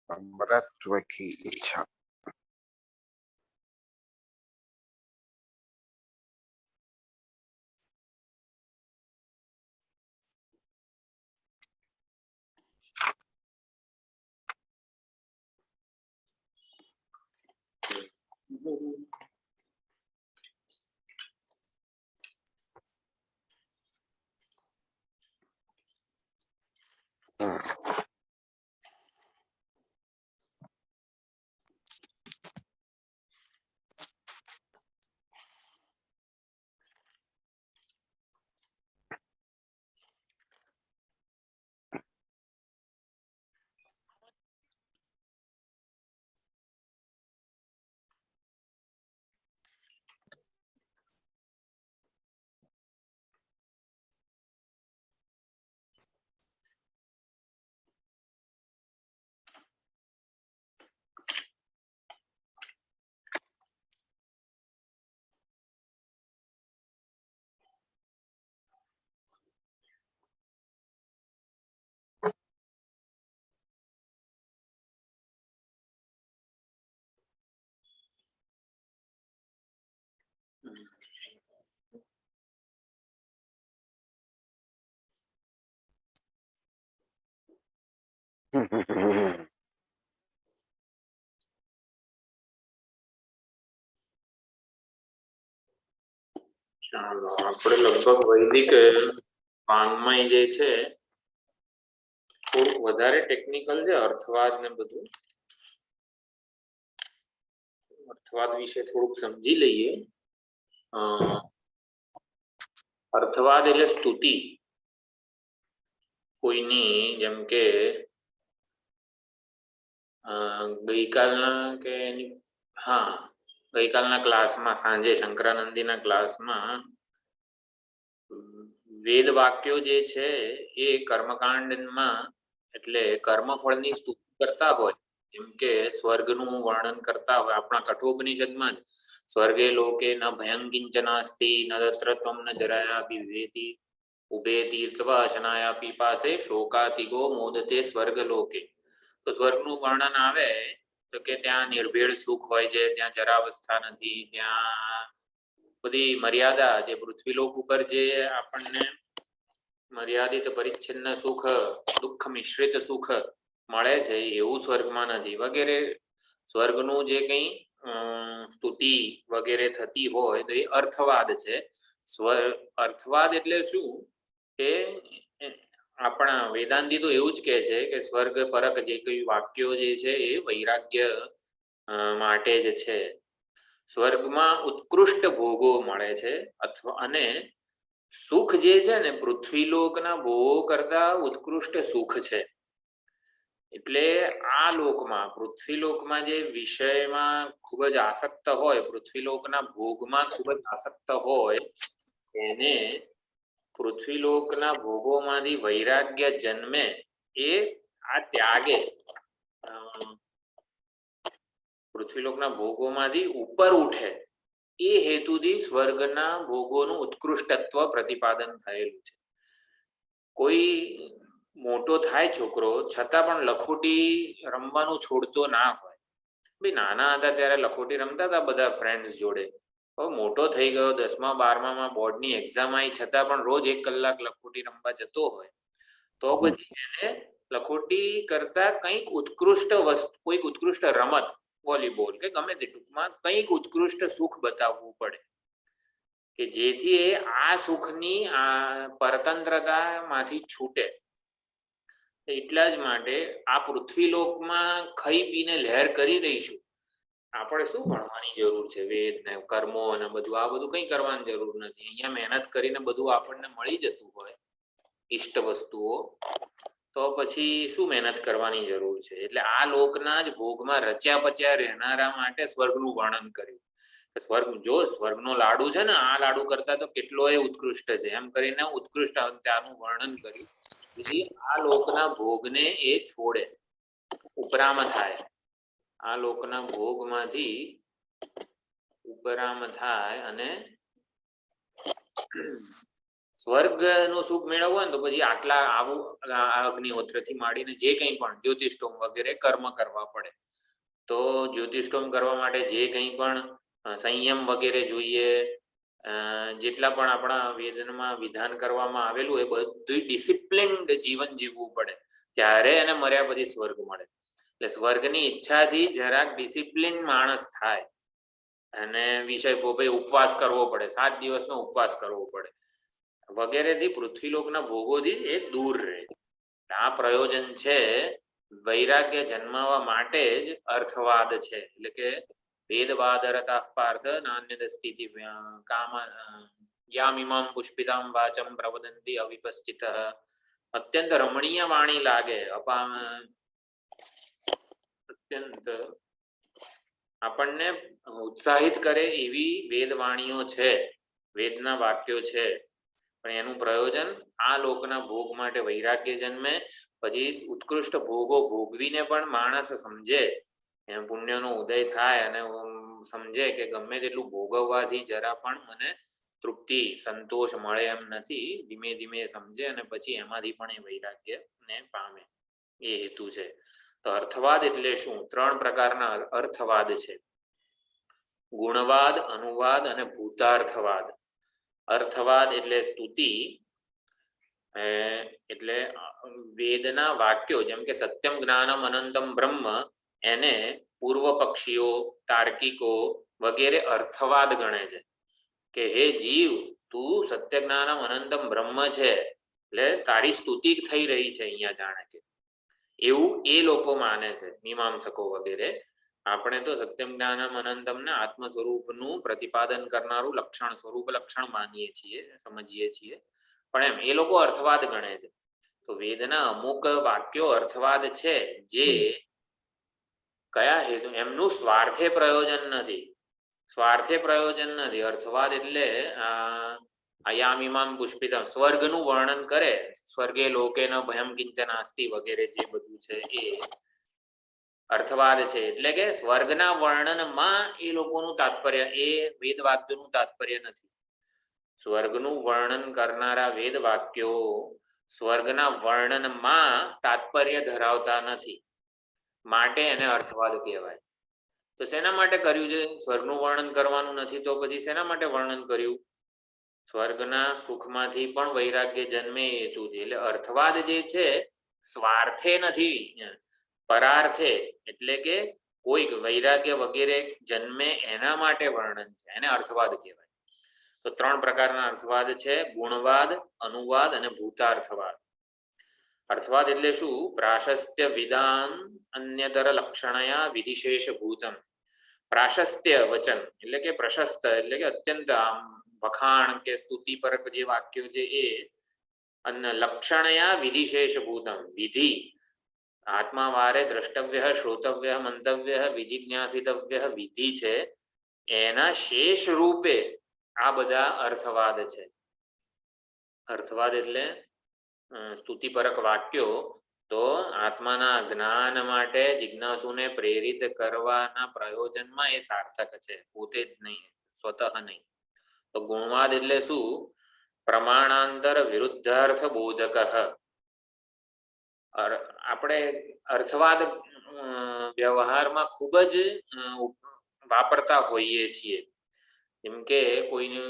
अमरत्व की इच्छा। ચાલો આપણે લગભગ વૈદિક વાંગ્મય જે છે થોડુંક વધારે ટેકનિકલ છે અર્થવાદ ને બધું અર્થવાદ વિશે થોડુંક સમજી લઈએ અર્થવાદ એટલે સ્તુતિ કોઈની જેમ કે ગઈકાલના કે હા ગઈકાલના ક્લાસમાં સાંજે શંકરાનંદીના ક્લાસમાં વેદ વાક્યો જે છે એ કર્મકાંડમાં એટલે કર્મફળની સ્તુતિ કરતા હોય જેમ કે સ્વર્ગનું વર્ણન કરતા હોય આપણા કઠોપનિષદમાં જ સ્વર્ગે લોકે ન ભયં કિંચનાસ્તિ ન તત્ર ત્વં ન જરાયાપી વિવેતિ ઉભે તીર્થવા અશનાયા પીપાસે શોકાતિગો મોદતે સ્વર્ગલોકે તો સ્વર્ગનું વર્ણન આવે તો કે ત્યાં નિર્ભેળ સુખ હોય છે ત્યાં જરાવસ્થા નથી ત્યાં બધી મર્યાદા જે પૃથ્વીલોક ઉપર જે આપણને મર્યાદિત પરિચ્છિન્ન સુખ દુઃખ મિશ્રિત સુખ મળે છે એવું સ્વર્ગમાં નથી વગેરે સ્વર્ગનું જે કંઈ સ્તુતિ વગેરે થતી હોય તો એ અર્થવાદ છે અર્થવાદ એટલે શું કે આપણા વેદાંતી તો એવું જ કહે છે કે સ્વર્ગ પરક જે કોઈ વાક્યો જે છે એ વૈરાગ્ય માટે જ છે સ્વર્ગમાં ઉત્કૃષ્ટ ભોગો મળે છે અથવા અને સુખ જે છે ને પૃથ્વીલોકના ભોગો કરતા ઉત્કૃષ્ટ સુખ છે એટલે આ લોકમાં પૃથ્વીલોકમાં જે વિષયમાં ખૂબ જ આસક્ત હોય પૃથ્વીલોકના ભોગમાં ખૂબ જ આસક્ત હોય એને પૃથ્વીલોકના ભોગોમાંથી વૈરાગ્ય જન્મે એ આ ત્યાગે પૃથ્વીલોકના ભોગોમાંથી ઉપર ઉઠે એ હેતુથી સ્વર્ગના ભોગોનું ઉત્કૃષ્ટત્વ પ્રતિપાદન થયેલું છે કોઈ મોટો થાય છોકરો છતાં પણ લખોટી રમવાનું છોડતો ના હોય. ભાઈ નાના હતા ત્યારે લખોટી રમતા હતા બધા ફ્રેન્ડ્સ જોડે. હવે મોટો થઈ ગયો 10મા 12મામાં બોર્ડની એક્ઝામ આવી છતાં પણ રોજ 1 કલાક લખોટી રમવા જતો હોય તો પછી એને લખોટી કરતા કંઈક ઉત્કૃષ્ટ વસ્તુ, કોઈક ઉત્કૃષ્ટ રમત, વોલીબોલ કે ગમે તે ટૂંકમાં કંઈક ઉત્કૃષ્ટ સુખ બતાવવું પડે કે જેથી એ આ સુખની આ પરતંત્રતામાંથી છૂટે. એટલા જ માટે આ પૃથ્વીલોકમાં ખાઈ પીને લહેર કરી રહીશું. આપણે શું ભણવાની જરૂર છે? વેદ ને કર્મો અને બધું આ બધું કંઈ કરવાની જરૂર નથી. અહીંયા મહેનત કરીને બધું આપણને મળી જતું હોય ઈષ્ટ વસ્તુઓ, તો પછી શું મહેનત કરવાની જરૂર છે? એટલે આ લોકના જ ભોગમાં રચ્યા પચ્યા રહેનારા માટે સ્વર્ગનું વર્ણન કર્યું. સ્વર્ગ જો સ્વર્ગનો લાડુ છે ને આ લાડુ કરતા તો કેટલોય ઉત્કૃષ્ટ છે એમ કરીને ઉત્કૃષ્ટ ત્યાંનું વર્ણન કર્યું. આ લોકના ભોગને એ છોડે, ઉપરામ થાય. આ લોકના ભોગમાંથી ઉપરામ થાય અને સ્વર્ગનું સુખ મેળવવું હોય ને તો પછી આટલા આવું અગ્નિહોત્રથી માંડીને જે કંઈ પણ જ્યોતિષ્ટોમ વગેરે કર્મ કરવા પડે. તો જ્યોતિષ્ટોમ કરવા માટે જે કંઈ પણ સંયમ વગેરે જોઈએ, જેટલા પણ આપણા વેદનમાં વિધાન કરવામાં આવેલું એ બધું ડિસિપ્લિન્ડ જીવન જીવવું પડે, ત્યારે એને મર્યા પછી સ્વર્ગ મળે. એટલે સ્વર્ગની ઈચ્છાથી જરાક ડિસિપ્લિન માણસ થાય અને વિષય ભાઈ ઉપવાસ કરવો પડે, 7 દિવસનો ઉપવાસ કરવો પડે વગેરેથી પૃથ્વીલોકના ભોગોથી એ દૂર રહે. આ પ્રયોજન છે વૈરાગ્ય જન્માવા માટે જ અર્થવાદ છે. એટલે કે વેદવાદ રતા પાર્થ નાન્યદસ્તિ કામ યામિમામ પુષ્પિતામ વાચમ પ્રવદંતી અવિપશ્ચિત. અત્યંત રમણીય વાણી લાગે, અત્યંત આપણને ઉત્સાહિત કરે એવી વેદવાણીઓ છે, વેદના વાક્યો છે, પણ એનું પ્રયોજન આ લોકના ભોગ માટે વૈરાગ્ય જન્મે. પછી ઉત્કૃષ્ટ ભોગો ભોગવીને પણ માણસ સમજે, એમ પુણ્યનો ઉદય થાય અને સમજે કે ગમે તેટલું ભોગવવાથી જરા પણ મને તૃપ્તિ સંતોષ મળે એમ નથી. ધીમે ધીમે સમજે અને પછી એમાંથી પણ એ વૈરાગ્ય ને પામે, એ હેતુ છે. તો અર્થવાદ એટલે શું? 3 પ્રકારના અર્થવાદ છે: ગુણવાદ, અનુવાદ અને ભૂતાર્થવાદ. અર્થવાદ એટલે સ્તુતિ, એટલે વેદના વાક્યો જેમ કે સત્યમ જ્ઞાનમ અનંતમ બ્રહ્મ, એને પૂર્વ પક્ષીઓ તાર્કિકો વગેરે અર્થવાદ ગણે છે કે હે જીવ, તું સત્ય જ્ઞાનમ અનંતમ બ્રહ્મ છે એટલે તારી સ્તુતિ થઈ રહી છે અહીંયા, જાણે કે એવું એ લોકો માને છે, મીમાંસકો વગેરે. આપણે તો સત્યમ જ્ઞાનમ અનંતમ ને આત્મ સ્વરૂપનું પ્રતિપાદન કરનારું લક્ષણ, સ્વરૂપ લક્ષણ માનીએ છીએ, સમજીએ છીએ, પણ એમ એ લોકો અર્થવાદ ગણે છે. તો વેદના અમુક વાક્યો અર્થવાદ છે જે કયા હેતુ, એમનું સ્વાર્થે પ્રયોજન નથી, સ્વાર્થે પ્રયોજન નથી. અર્થવાદ એટલે અયામિમામ પુષ્પિતમ, સ્વર્ગનું વર્ણન કરે, સ્વર્ગે લોકે ન ભયમ કિંચન આસ્તિ વગેરે જે બધું છે એ અર્થવાદ છે. એટલે કે સ્વર્ગના વર્ણનમાં એ લોકોનું તાત્પર્ય, એ વેદ વાક્યોનું તાત્પર્ય નથી. સ્વર્ગનું વર્ણન કરનારા વેદ વાક્યો સ્વર્ગના વર્ણનમાં તાત્પર્ય ધરાવતા નથી, માટે એને અર્થવાદ કહેવાય. તો શેના માટે કર્યું છે? સ્વર્ગનું વર્ણન કરવાનું નથી તો પછી શેના માટે વર્ણન કર્યું? સ્વર્ગના સુખમાંથી પણ વૈરાગ્ય જન્મે એ હેતુથી. એટલે અર્થવાદ જે છે સ્વાર્થે નથી, પરાર્થે, એટલે કે કોઈક વૈરાગ્ય વગેરે જન્મે એના માટે વર્ણન છે, એને અર્થવાદ કહેવાય. તો 3 પ્રકારના અર્થવાદ છે: ગુણવાદ, અનુવાદ અને ભૂતાર્થવાદ. અર્થવાદ એટલે શું? પ્રાશસ્ત્ય વિધાન અન્યતર લક્ષણયા વિધિશેષ ભૂતમ. પ્રાશસ્ત્ય વચન એટલે કે પ્રશસ્ત, એટલે કે અત્યંત વખાણ કે સ્તુતિપરક જે વાક્યો છે એ, અને લક્ષણયા વિધિશેષ ભૂતમ, વિધિ આત્મા વારે દ્રષ્ટવ્ય, શ્રોતવ્ય, મંતવ્ય, વિજિજ્ઞાસિતવ્ય વિધિ છે, એના શેષ રૂપે આ બધા અર્થવાદ છે. અર્થવાદ એટલે સ્તુતિપરક વાક્યો તો આત્માના જ્ઞાન માટે જિજ્ઞાસુને પ્રેરિત કરવાના પ્રયોજનમાં એ સાર્થક છે, પોતે જ નહીં, સ્વતઃ નહીં. તો ગુણવાદ એટલે શું? પ્રમાણાંતર વિરુદ્ધાર્થ બોધક. આપણે અર્થવાદ વ્યવહારમાં ખૂબ જ વાપરતા હોઈએ છીએ. જેમ કે કોઈને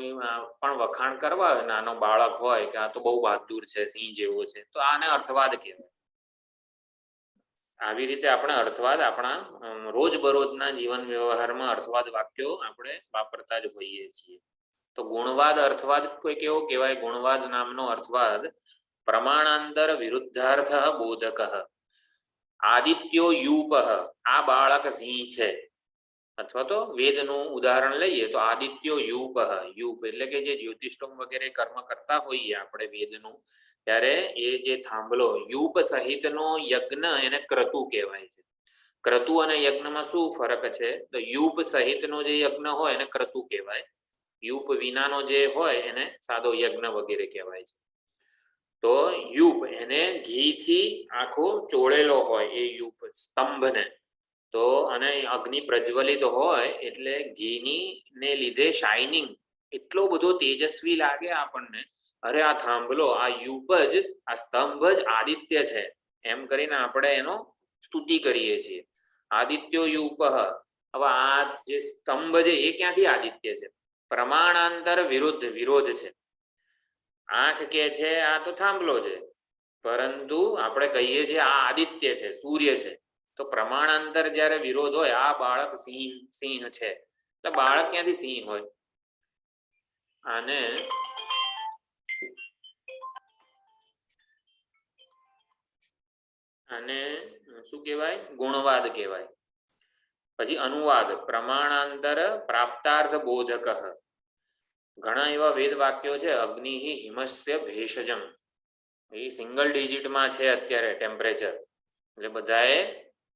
પણ વખાણ કરવા હોય, નાનો બાળક હોય કે આ તો બહુ બહાદુર છે, સિંહ જેવો છે, તો આને અર્થવાદ કહેવાય. આવી રીતે આપણે અર્થવાદ આપણા રોજબરોજના જીવન વ્યવહારમાં અર્થવાદ વાક્યો આપણે વાપરતા જ હોઈએ છીએ. તો ગુણવાદ અર્થવાદ કોઈ કેવો કહેવાય? ગુણવાદ નામનો અર્થવાદ પ્રમાણાંતર વિરુદ્ધાર્થ બોધક. આદિત્યો યુપ, આ બાળક સિંહ છે. અથવા તો વેદનું ઉદાહરણ લઈએ તો આદિત્યો યુપ. યુપ એટલે કે જે જ્યોતિષોમ વગેરે કર્મ કરતા હોઈએ આપણે વેદનું, ત્યારે એ જે થાંભલો યુપ સહિતનો યજ્ઞ એને ક્રતુ કહેવાય છે. ક્રતુ અને યજ્ઞમાં શું ફરક છે? તો યુપ સહિતનો જે યજ્ઞ હોય એને ક્રતુ કહેવાય. યુપ વિનાનો જે હોય એને સાદો યજ્ઞ વગેરે કહેવાય છે. તો યુપ એને ઘીથી આખો ચોળેલો હોય એ યુપ સ્તંભને, તો અને અગ્નિ પ્રજ્વલિત હોય એટલે ઘીની ને લીધે શાઇનિંગ એટલો બધો તેજસ્વી લાગે આપણને. અરે આ થાંભલો, આ યુપ જ, આ સ્તંભ જ આદિત્ય છે એમ કરીને આપણે એનો સ્તુતિ કરીએ છીએ. આદિત્યો યુપ. હવે આ જે સ્તંભ છે એ ક્યાંથી આદિત્ય છે? પ્રમાણાંતર વિરુદ્ધ, વિરોધ છે. આંખ કે છે આ તો થાંભલો છે, પરંતુ આપણે કહીએ છીએ આ આદિત્ય છે, સૂર્ય છે. તો પ્રમાણાંતર જ્યારે વિરોધ હોય, આ બાળક સિંહ છે, એટલે બાળક ક્યાંથી સિંહ હોય? આને શું કહેવાય? ગુણવાદ કહેવાય. પછી અનુવાદ પ્રમાણાંતર પ્રાપ્તાર્થ બોધક. ઘણા એવા વેદ વાક્યો છે. અગ્નિ હિમસ્ય ભેષજમ, એ સિંગલ ડિજિટમાં છે અત્યારે ટેમ્પરેચર, એટલે બધાએ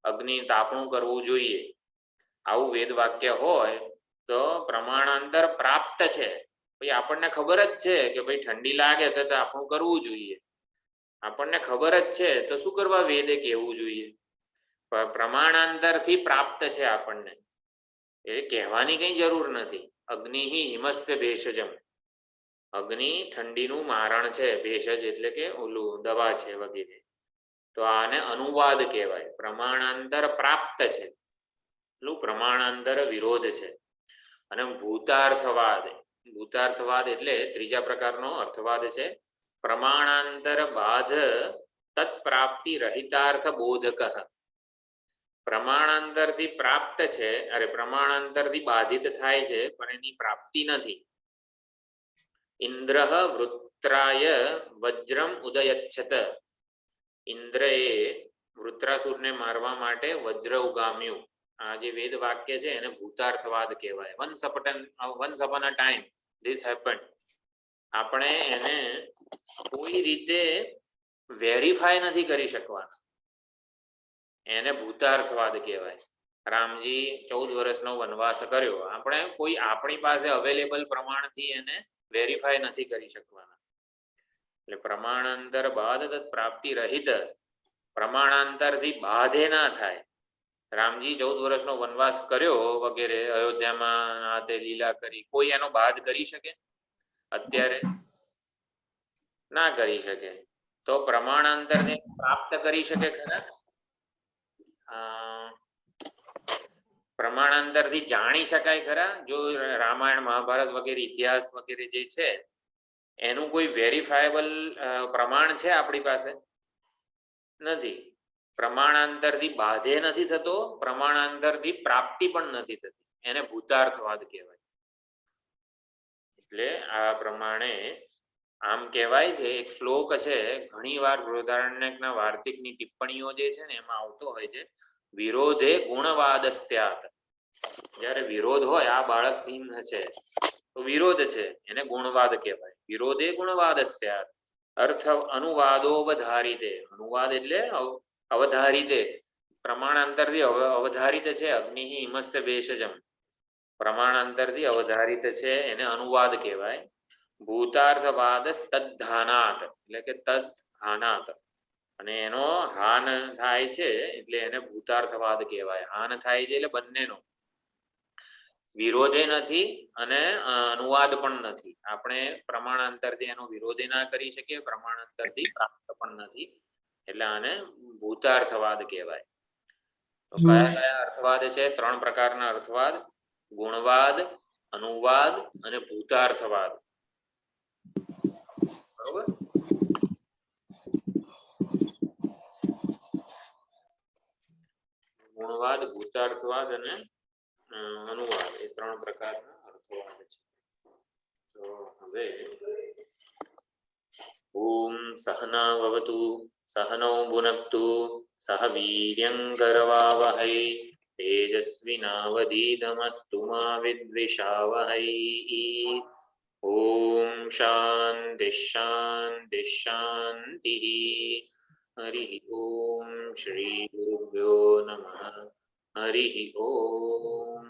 અગ્નિ તાપણું કરવું જોઈએ. આવું વેદ વાક્ય હોય તો પ્રમાણાંતર પ્રાપ્ત છે. ભાઈ આપણને ખબર જ છે કે ભાઈ ઠંડી લાગે તો તાપણું કરવું જોઈએ. આપણને ખબર જ છે તો શું કરવા વેદે કહેવું જોઈએ? પ્રમાણાંતરથી પ્રાપ્ત છે આપણને, એ કહેવાની કઈ જરૂર નથી. અગ્નિ હિમસ્ય ભેષજમ, અગ્નિ ઠંડીનું મારણ છે. ભેષજ એટલે કે ઓલું દવા છે વગેરે. તો આને અનુવાદ કહેવાય. પ્રમાણાંતર પ્રાપ્ત છે, એટલું પ્રમાણાંતર વિરોધ છે. અને ભૂતાર્થવાદ, ભૂતાર્થવાદ એટલે ત્રીજા પ્રકારનો અર્થવાદ છે. પ્રમાણાંતર બાધ તત્પ્રાપ્તિ રહિતાર્થ બોધક. પ્રમાણાંતરથી પ્રાપ્ત છે, અરે પ્રમાણાંતરથી બાધિત થાય છે પણ એની પ્રાપ્તિ નથી. ઇન્દ્ર વૃત્રાય વજ્રમ ઉદયચ્છત, ઇન્દ્રએ વૃત્રાસુરને મારવા માટે વજ્ર ઉગામ્યું. આ જે વેદ વાક્ય છે એને ભૂતાર્થવાદ કહેવાય. Once upon a time this happened. આપણે એને કોઈ રીતે વેરીફાય નથી કરી શકવાના, એને ભૂતાર્થવાદ કહેવાય. રામજી 14 વર્ષનો વનવાસ કર્યો, આપણે કોઈ આપણી પાસે અવેલેબલ પ્રમાણથી એને વેરીફાય નથી કરી શકવાના. એટલે પ્રમાણાંતર બાદ પ્રાપ્તિ રહિત, પ્રમાણાંતરથી બાધે ના થાય. રામજી 14 વર્ષનો વનવાસ કર્યો વગેરે, અયોધ્યામાં તે લીલા કરી, કોઈ એનો બાદ કરી શકે? અત્યારે ના કરી શકે. તો પ્રમાણાંતરને પ્રાપ્ત કરી શકે ખરા? પ્રમાણાંતરથી જાણી શકાય ખરા? જો રામાયણ મહાભારત વગેરે ઇતિહાસ વગેરે જે છે એનું કોઈ વેરીફાયેબલ પ્રમાણ છે આપણી પાસે? નથી. પ્રમાણાંતરથી બાધે નથી થતો, પ્રમાણાંતરથી પ્રાપ્તિ પણ નથી થતી. એને ભૂતાર્થવાદ કહેવાય. એટલે આ પ્રમાણે આમ કહેવાય છે, એક શ્લોક છે, ઘણી વાર બૃહદારણ્યકના વાર્તિકની ટિપ્પણીઓ જે છે ને એમાં આવતો હોય છે, વિરોધે ગુણવાદ સ્યાત. જ્યારે વિરોધ હોય, આ બાળક સિંહ છે તો વિરોધ છે, એને ગુણવાદ કહેવાય. વિરોધે ગુણવાદ સ્યાત. અર્થ અનુવાદો અવધારિતે, અનુવાદ એટલે અવધારિતે, પ્રમાણાંતરથી અવધારિત છે. અગ્નિ હિમસ્ય ભેષજમ, પ્રમાણાંતરથી અવધારિત છે, એને અનુવાદ કહેવાય. ભૂતાર્થવાદ તદ્ધાનાત એટલે કે તદ્ધાનાત, અને એનો હાન થાય છે એટલે એને ભૂતાર્થવાદ કહેવાય. હાન થાય છે એટલે બંનેનો વિરોધે નથી અને અનુવાદ પણ નથી. આપણે પ્રમાણાંતરથી એનો વિરોધે ના કરી શકીએ, પ્રમાણાંતરથી પ્રાપ્ત પણ નથી. એટલે આને ભૂતાર્થવાદ કહેવાય. તો કયા કયા અર્થવાદ છે? 3 પ્રકારના અર્થવાદ: ગુણવાદ, અનુવાદ અને ભૂતાર્થવાદ. બરોબર. ગુણવાદ, ભૂતાર્થવાદ અને અનુવાદ એ 3 પ્રકારના અર્થવાદ છે. તો હવે ઓમ સહના ભવતુ સહનૌ ભુનક્તુ સહ વીર્યં કરવાવહૈ તેજસ્વિનાવધીતમસ્તુ મા વિદ્વિષાવહૈ. ઓમ શાંતિ શાંતિ શાંતિ. હરિ ઓમ શ્રી ગુરુભ્યો નમઃ. હરિ ઓમ.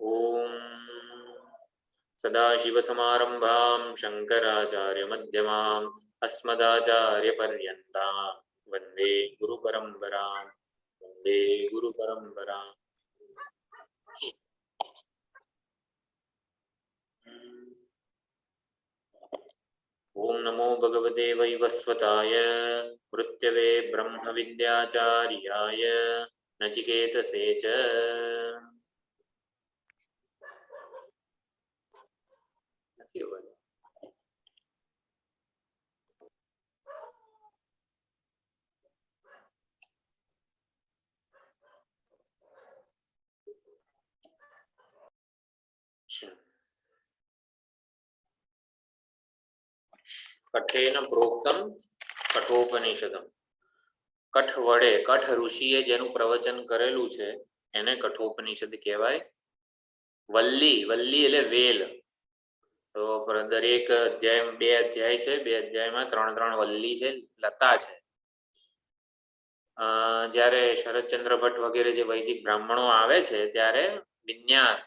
ઓમ સદાશિવસમારંભાં શંકરાચાર્યમધ્યમાં અસ્મદાચાર્યપર્યન્તાં વંદે ગુરુપરંપરાં. વંદે ગુરુપરંપરાં. ઓમ નમો ભગવતે વૈવસ્વતાય મૃત્યવે બ્રહ્મવિદ્યાચાર્યાય નચિકેતસે ચ. કઠેન પ્રોક્તમ કઠોપનિષદમ. કઠ વડે, કઠ ઋષિએ જેનું પ્રવચન કરેલું છે એને કઠોપનિષદ કહેવાય. વલ્લી, વલ્લી એટલે વેલ. તો દરેક અધ્યાય 2 અધ્યાય છે, 2 અધ્યાયમાં 3 વલ્લી છે, લતા છે. જ્યારે શરદચંદ્ર ભટ્ટ વગેરે જે વૈદિક બ્રાહ્મણો આવે છે ત્યારે વિન્યાસ,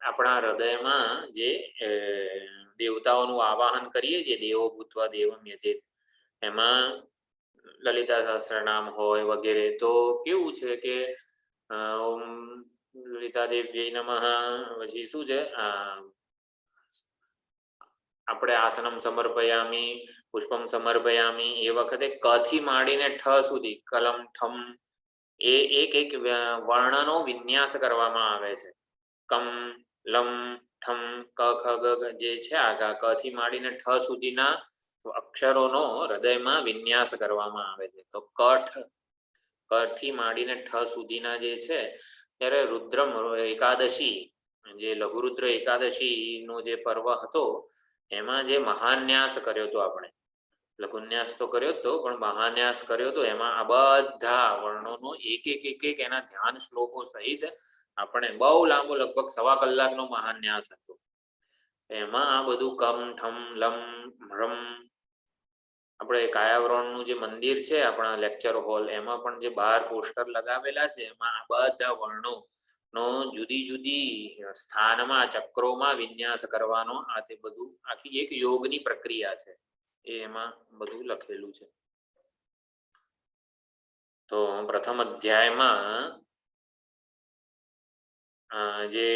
આપણા હૃદયમાં જે દેવતાઓનું આવાહન કરીએ છીએ, દેવો ભૂત્વા દેવમ યજેત, એમાં લલિતા સહસ્રનામ હોય વગેરે. તો કેવું છે કે ઓમ લલિતા દેવ્યೈ નમઃ, પછી શું છે, આપણે આસનમ સમર્પયામી, પુષ્પમ સમર્પયામી, એ વખતે ક થી માંડીને ઠ સુધી, કલમ ઠમ, એ એક એક વર્ણનો વિન્યાસ કરવામાં આવે છે. કમ, લમ, ઠમ, ક, ખ, ગ જે છે આગા ક થી માંડીને ઠ સુધીના અક્ષરોનો હૃદયમાં વિન્યાસ કરવામાં આવે છે. તો કઠ, ક થી માંડીને ઠ સુધીના જે છે, ત્યારે રુદ્ર એકાદશી, જે લઘુરુદ્ર એકાદશી નો જે પર્વ હતો એમાં જે મહાન્યાસ કર્યો હતો, આપણે લઘુન્યાસ તો કર્યો હતો પણ મહાન્યાસ કર્યો હતો, એમાં આ બધા વર્ણોનો એક એક એના ધ્યાન શ્લોકો સહિત આપણે બહુ લાંબો, લગભગ 1.25 કલાકનો મહાન્યાસ હતો. એમાં આ બધું કમ, ઠમ, લમ, રમ, આપણે કાયાવરણનું જે મંદિર છે આપણા લેક્ચર હોલ, એમાં પણ જે બહાર પોસ્ટર લગાવેલા છે એમાં આ બધા વર્ણો નો જુદી જુદી સ્થાનમાં, ચક્રોમાં વિન્યાસ કરવાનો, આ તે બધું આખી એક યોગની પ્રક્રિયા છે, એમાં બધું લખેલું છે. તો પ્રથમ અધ્યાયમાં જે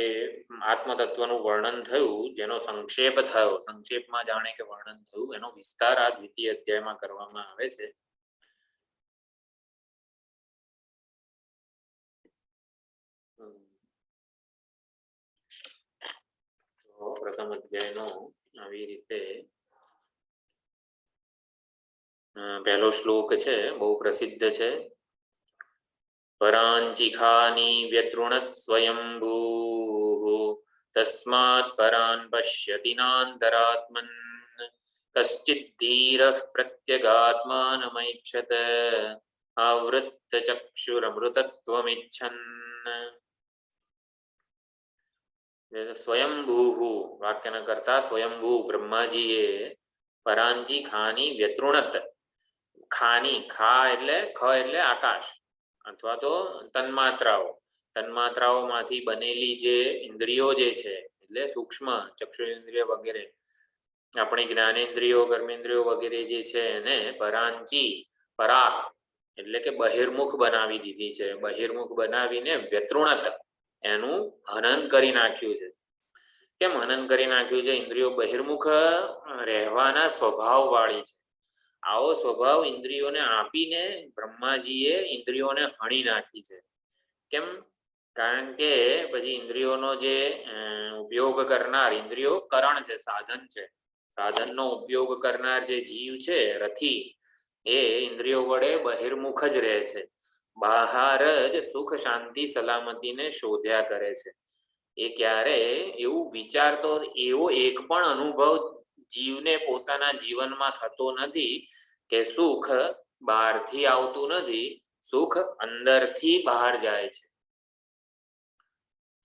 આત્મતત્વનું વર્ણન થયું, જેનો સંક્ષેપ થયો, સંક્ષેપમાં જાણે કે વર્ણન થયું, એનો વિસ્તાર આ દ્વિતીય અધ્યાયમાં કરવામાં આવે છે. પ્રથમ અધ્યાયનો આવી રીતે પહેલો શ્લોક છે, બહુ પ્રસિદ્ધ છે. પરાંચિખાની વ્યતૃણત સ્વયંભૂ તસ્માત પરાન પશ્યતિ નાંતરાત્મન કશ્ચિદ ધીરઃ પ્રત્યગાત્માનમૈક્ષત આવૃત્ત ચક્ષુરમૃતત્વમિચ્છન. સ્વયંભૂ વાક્યના કરતા સ્વયંભૂ બ્રહ્માજીએ પરાંજી ખાની વ્યતૃણત, ખાની, ખા એટલે ખ એટલે આકાશ અથવા તો તન્માત્રાઓ, તન્માત્રાઓમાંથી બનેલી જે ઇન્દ્રિયો જે છે, એટલે સૂક્ષ્મ ચક્ષુ ઇન્દ્રિય વગેરે, આપણી જ્ઞાનેન્દ્રિયો, કર્મેન્દ્રિયો વગેરે જે છે એને પરાંચી, પરાક એટલે કે બહિર્મુખ બનાવી દીધી છે. બહિર્મુખ બનાવીને વ્યતૃણત, એનું હનન કરી નાખ્યું છે. કેમ હનન કરી નાખ્યું છે? ઇન્દ્રિયો બહિર્મુખ રહેવાના સ્વભાવ વાળી છે. આવો સ્વભાવ ઇન્દ્રિયોને આપીને બ્રહ્માજીએ ઇન્દ્રિયોને હણી નાખી છે. કેમ? કારણ કે પછી ઇન્દ્રિયોનો જે ઉપયોગ કરનાર, ઇન્દ્રિયો કરણ છે, સાધન છે. સાધનનો ઉપયોગ કરનાર જે જીવ છે, રથી, એ ઇન્દ્રિયો વડે બહિર્મુખ જ રહે છે. બહાર જ સુખ, શાંતિ, સલામતીને શોધ્યા કરે છે. એ ક્યારે એવું વિચારતો, એવો એક પણ અનુભવ જીવને પોતાના જીવનમાં થતો નથી કે સુખ બહારથી આવતું નથી, સુખ અંદરથી બહાર જાય છે.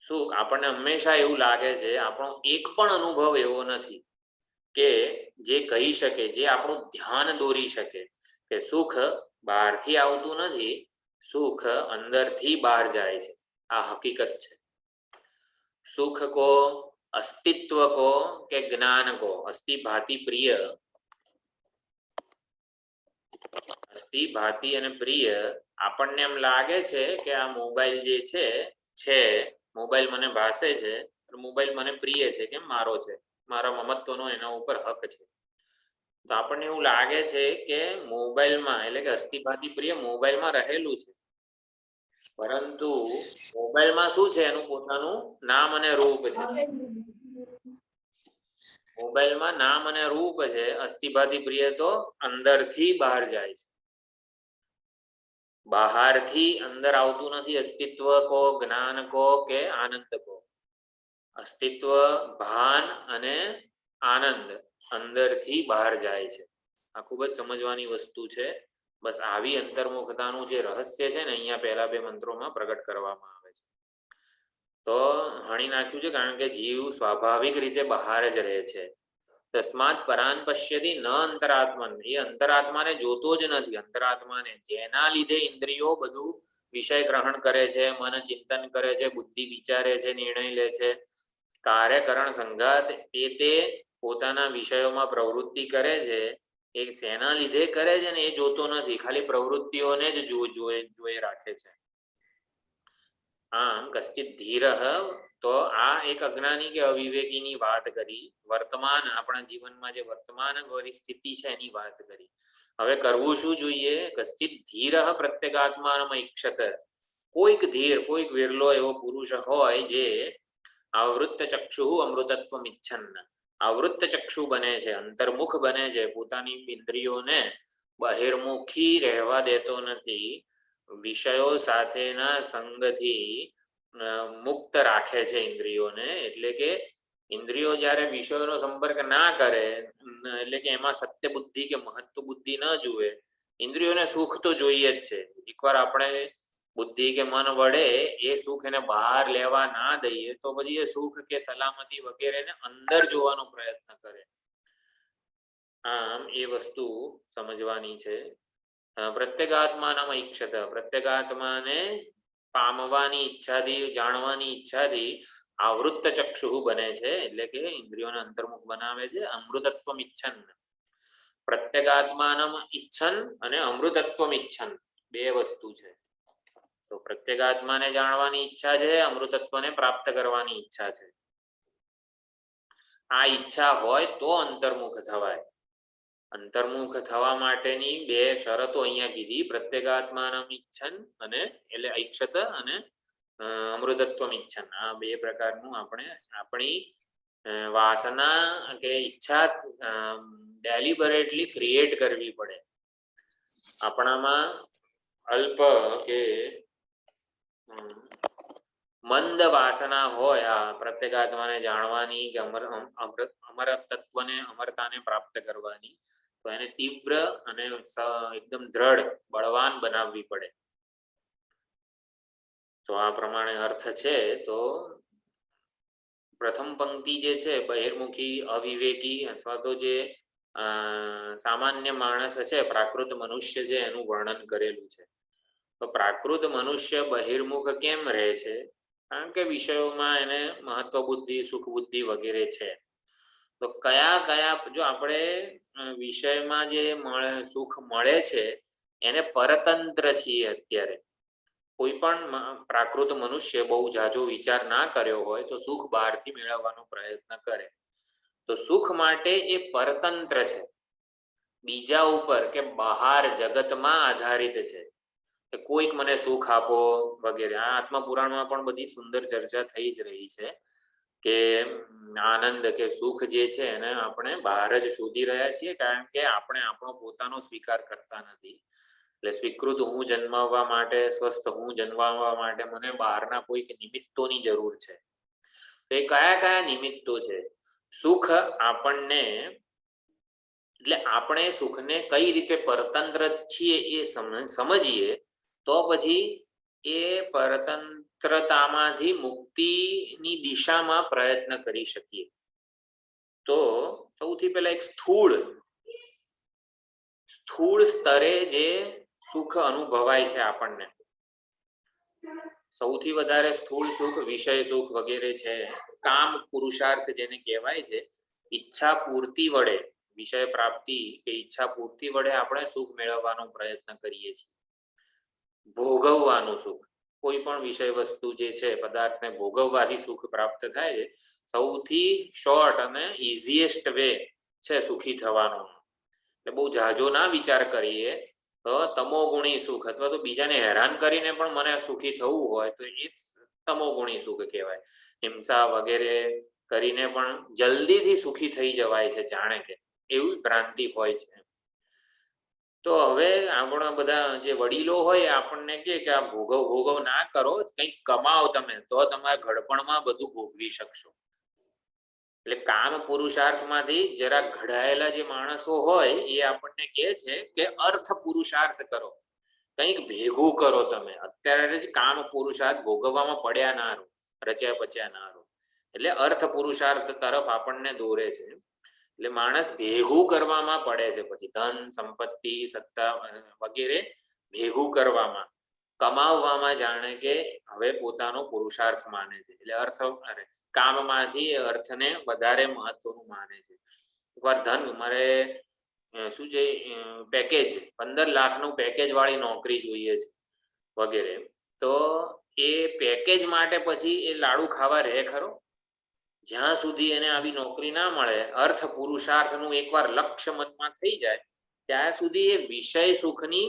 સુખ આપણને હંમેશા એવું લાગે છે, આપણો એક પણ અનુભવ એવો નથી કે જે કહી શકે, જે આપણું ધ્યાન દોરી શકે કે સુખ બહારથી આવતું નથી, સુખ અંદરથી બહાર જાય છે. આ હકીકત છે. સુખ કો, અસ્તિત્વ કો કે જ્ઞાન કો, અસ્થિ ભાતિ પ્રિય, અસ્થિ ભાતિ અને પ્રિય. આપણને એમ લાગે છે કે આ મોબાઈલ જે છે મોબાઈલ મને ભાસે છે, મોબાઈલ મને પ્રિય છે, કેમ મારો છે, મારા મમત્વનો એના ઉપર હક છે. તો આપણને એવું લાગે છે કે મોબાઈલમાં, એટલે કે અસ્થિભાતિ પ્રિય મોબાઈલમાં રહેલું છે, પરંતુ મોબાઈલમાં શું છે? એનું પોતાનું નામ અને રૂપ છે. મોબાઈલમાં નામ અને રૂપ છે. અસ્થિભાતિ પ્રિય તો અંદરથી બહાર જાય છે, બહારથી અંદર આવતું નથી. અસ્તિત્વ કો, જ્ઞાન કો કે આનંદ કો. અસ્તિત્વ, ભાન અને આનંદ અંદરથી બહાર જાય છે. આ ખૂબ જ સમજવાની વસ્તુ છે. બસ આવી અંતર્મુખતાનું જે રહસ્ય છે ને, અહીંયા પહેલા બે મંત્રોમાં પ્રગટ કરવામાં આવે છે. તો હણી નાખ્યું છે કારણ કે જીવ સ્વાભાવિક રીતે બહાર જ રહે છે. તસ્માત પરાન પશ્યતિ ન અંતરાત્મન. એ અંતરાત્માને જોતો જ નથી. અંતરાત્માને, જેના લીધે ઇન્દ્રિયો બધું વિષય ગ્રહણ કરે છે, મન ચિંતન કરે છે, બુદ્ધિ વિચારે છે, નિર્ણય લે છે, કાર્યકરણ સંઘાત તે પોતાના વિષયોમાં પ્રવૃત્તિ કરે છે, એ શેના લીધે કરે છે ને એ જોતો નથી, ખાલી પ્રવૃત્તિઓને જ જોઈ રાખે છે. આમ કશ્ચિત ધીર, તો આ એક અજ્ઞાની કે અવિવેકીની વાત કરી. વર્તમાન, આપણા જીવનમાં જે વર્તમાન પરિસ્થિતિ છે એની વાત કરી. હવે કરવું શું જોઈએ? કશ્ચિત ધીર પ્રત્યેગાત્માનમ ઈક્ષત. કોઈક ધીર, કોઈક વિરલો એવો પુરુષ હોય જે આવૃત્ત ચક્ષુ અમૃતત્વમ ઇચ્છન, આવૃત્ત ચક્ષુ બને છે, અંતર્મુખ બને છે, પોતાની ઇન્દ્રિયોને બહિર્મુખી રહેવા દેતો નથી, વિષયો સાથેના સંગથી મુક્ત રાખે છે ઇન્દ્રિયોને. એટલે કે ઇન્દ્રિયો જ્યારે વિષયોનો સંપર્ક ના કરે, એટલે કે એમાં સત્ય બુદ્ધિ કે મહત્વ બુદ્ધિ ન જુએ, ઇન્દ્રિયોને સુખ તો જોઈએ જ છે. એકવાર આપણે બુદ્ધિ કે મન વડે એ સુખ એને બહાર લેવા ના દઈએ તો પછી એ સુખ કે સલામતી વગેરેને અંદર જોવાનો પ્રયત્ન કરે. આમ એ વસ્તુ સમજવાની છે. પ્રત્યેગાત્માનમ ઈક્ષત, પ્રત્યેગાત્માને પામવાની ઈચ્છાથી, જાણવાની ઈચ્છાથી આવૃત્ત ચક્ષુ બને છે, એટલે કે ઇન્દ્રિયોને અંતર્મુખ બનાવે છે. અમૃતત્વમ ઈચ્છન, પ્રત્યેગાત્માનમ ઈચ્છન અને અમૃતત્વમ ઈચ્છન બે વસ્તુ છે. તો પ્રત્યેગાત્માને જાણવાની ઈચ્છા છે, અમૃતત્વને પ્રાપ્ત કરવાની ઈચ્છા છે. આ ઈચ્છા હોય તો અંતર્મુખ થવાય. અંતર્મુખ થવા માટેની બે શરતો અહીંયા કીધી. પ્રત્યેગાત્માનમ ઈચ્છન અને એટલે ઈક્ષત અને અમૃતત્વમ ઈચ્છન. આ બે પ્રકારનું આપણે આપણી વાસના કે ઈચ્છા ડેલિબરેટલી ક્રિએટ કરવી પડે. આપણામાં અલ્પ કે મંદ વાસના હોય આ પ્રત્યેગાત્માને જાણવાની કે અમર તત્વને, અમરતાને પ્રાપ્ત કરવાની, તો એને તીવ્ર અને એકદમ દ્રઢ, બળવાન બનાવવી પડે. તો આ પ્રમાણે અર્થ છે. તો પ્રથમ પંક્તિ જે છે, બહિર્મુખી, અવિવેકી અથવા તો જે સામાન્ય માણસ છે, પ્રાકૃત મનુષ્ય છે, એનું વર્ણન કરેલું છે. તો પ્રાકૃત મનુષ્ય બહિર્મુખ કેમ રહે છે? કારણ કે વિષયોમાં એને મહત્વ બુદ્ધિ, સુખ બુદ્ધિ વગેરે છે. તો કયા કયા, જો આપણે વિષયમાં જે સુખ મળે છે એને પરતંત્ર છીએ અત્યારે, કોઈ પણ પ્રાકૃત મનુષ્ય બહુ જાજો વિચાર ના કર્યો હોય તો સુખ બહારથી મેળવવાનો પ્રયત્ન કરે. તો સુખ માટે એ પરતંત્ર છે, બીજા ઉપર કે બહાર જગતમાં આધારિત છે કે કોઈક મને સુખ આપો વગેરે. આ આત્મપુરાણમાં પણ બધી સુંદર ચર્ચા થઈ જ રહી છે કે આનંદ કે સુખ જે છે એને આપણે બહાર જ શોધી રહ્યા છીએ, કારણ કે આપણે આપણો પોતાનો સ્વીકાર કરતા નથી. એટલે સ્વીકૃત હું જન્માવવા માટે, સ્વસ્થ હું જન્માવવા માટે મને બહારના કોઈક નિમિત્તોની જરૂર છે. તો એ કયા કયા નિમિત્તો છે? સુખ આપણને, એટલે આપણે સુખને કઈ રીતે પરતંત્ર છીએ એ સમજીએ તો પછી એ પરતંત્રતામાંથી મુક્તિની દિશામાં પ્રયત્ન કરી શકીએ. તો સૌથી પહેલા એક સ્થૂળ સ્તરે જે સુખ અનુભવાય છે આપણને, સૌથી વધારે સ્થૂળ સુખ વિષય સુખ વગેરે છે. કામ પુરુષાર્થ જેને કહેવાય છે, ઈચ્છા પૂર્તિ વડે, વિષય પ્રાપ્તિ કે ઈચ્છા પૂર્તિ વડે આપણે સુખ મેળવવાનો પ્રયત્ન કરીએ છીએ. ભોગવવાનું સુખ, કોઈ પણ વિષય વસ્તુ જે છે પદાર્થને ભોગવવાથી સુખ પ્રાપ્ત થાય છે. સૌથી શોર્ટ અને ઇઝીએસ્ટ વે છે સુખી થવાનો. એટલે બહુ ઝાઝો ના વિચાર કરીએ તો તમોગુણી સુખ, અથવા તો બીજાને હેરાન કરીને પણ મને સુખી થવું હોય તો એ તમોગુણી સુખ કહેવાય. હિંસા વગેરે કરીને પણ જલ્દીથી સુખી થઈ જવાય છે, જાણે કે એવી ભ્રાંતિ હોય છે. તો હવે આપણા બધા જે વડીલો હોય આપણને કે આ ભોગવ ના કરો, કંઈક કમાઓ તમે, તો તમારા ઘડપણમાં બધું ભોગવી શકશો. એટલે કામ પુરુષાર્થમાંથી જરા ઘડાયેલા જે માણસો હોય એ આપણને કહે છે કે અર્થ પુરુષાર્થ કરો, કંઈક ભેગું કરો તમે. અત્યારે જ કામ પુરુષાર્થ ભોગવવામાં પડ્યા ના રહો, રચ્યા પચ્યા ના રહો. એટલે અર્થ પુરુષાર્થ તરફ આપણને દોરે છે. એટલે માણસ ભેગું કરવામાં પડે છે, પછી ધન સંપત્તિ સત્તા વગેરે ભેગું કરવામાં, કમાવવામાં જાણે કે હવે પોતાનો પુરુષાર્થ માને છે. એટલે અર્થ કામમાંથી અર્થને વધારે મહત્વનું માને છે. એકવાર ધન મારે શું છે પેકેજ 15 લાખનું પેકેજ વાળી નોકરી જોઈએ છે વગેરે, તો એ પેકેજ માટે પછી એ લાડુ ખાવા રહે ખરો? જ્યાં સુધી એને આવી નોકરી ના મળે, અર્થ પુરુષાર્થનું એકવાર લક્ષ્ય મનમાં થઈ જાય ત્યાં સુધી એ વિષય સુખની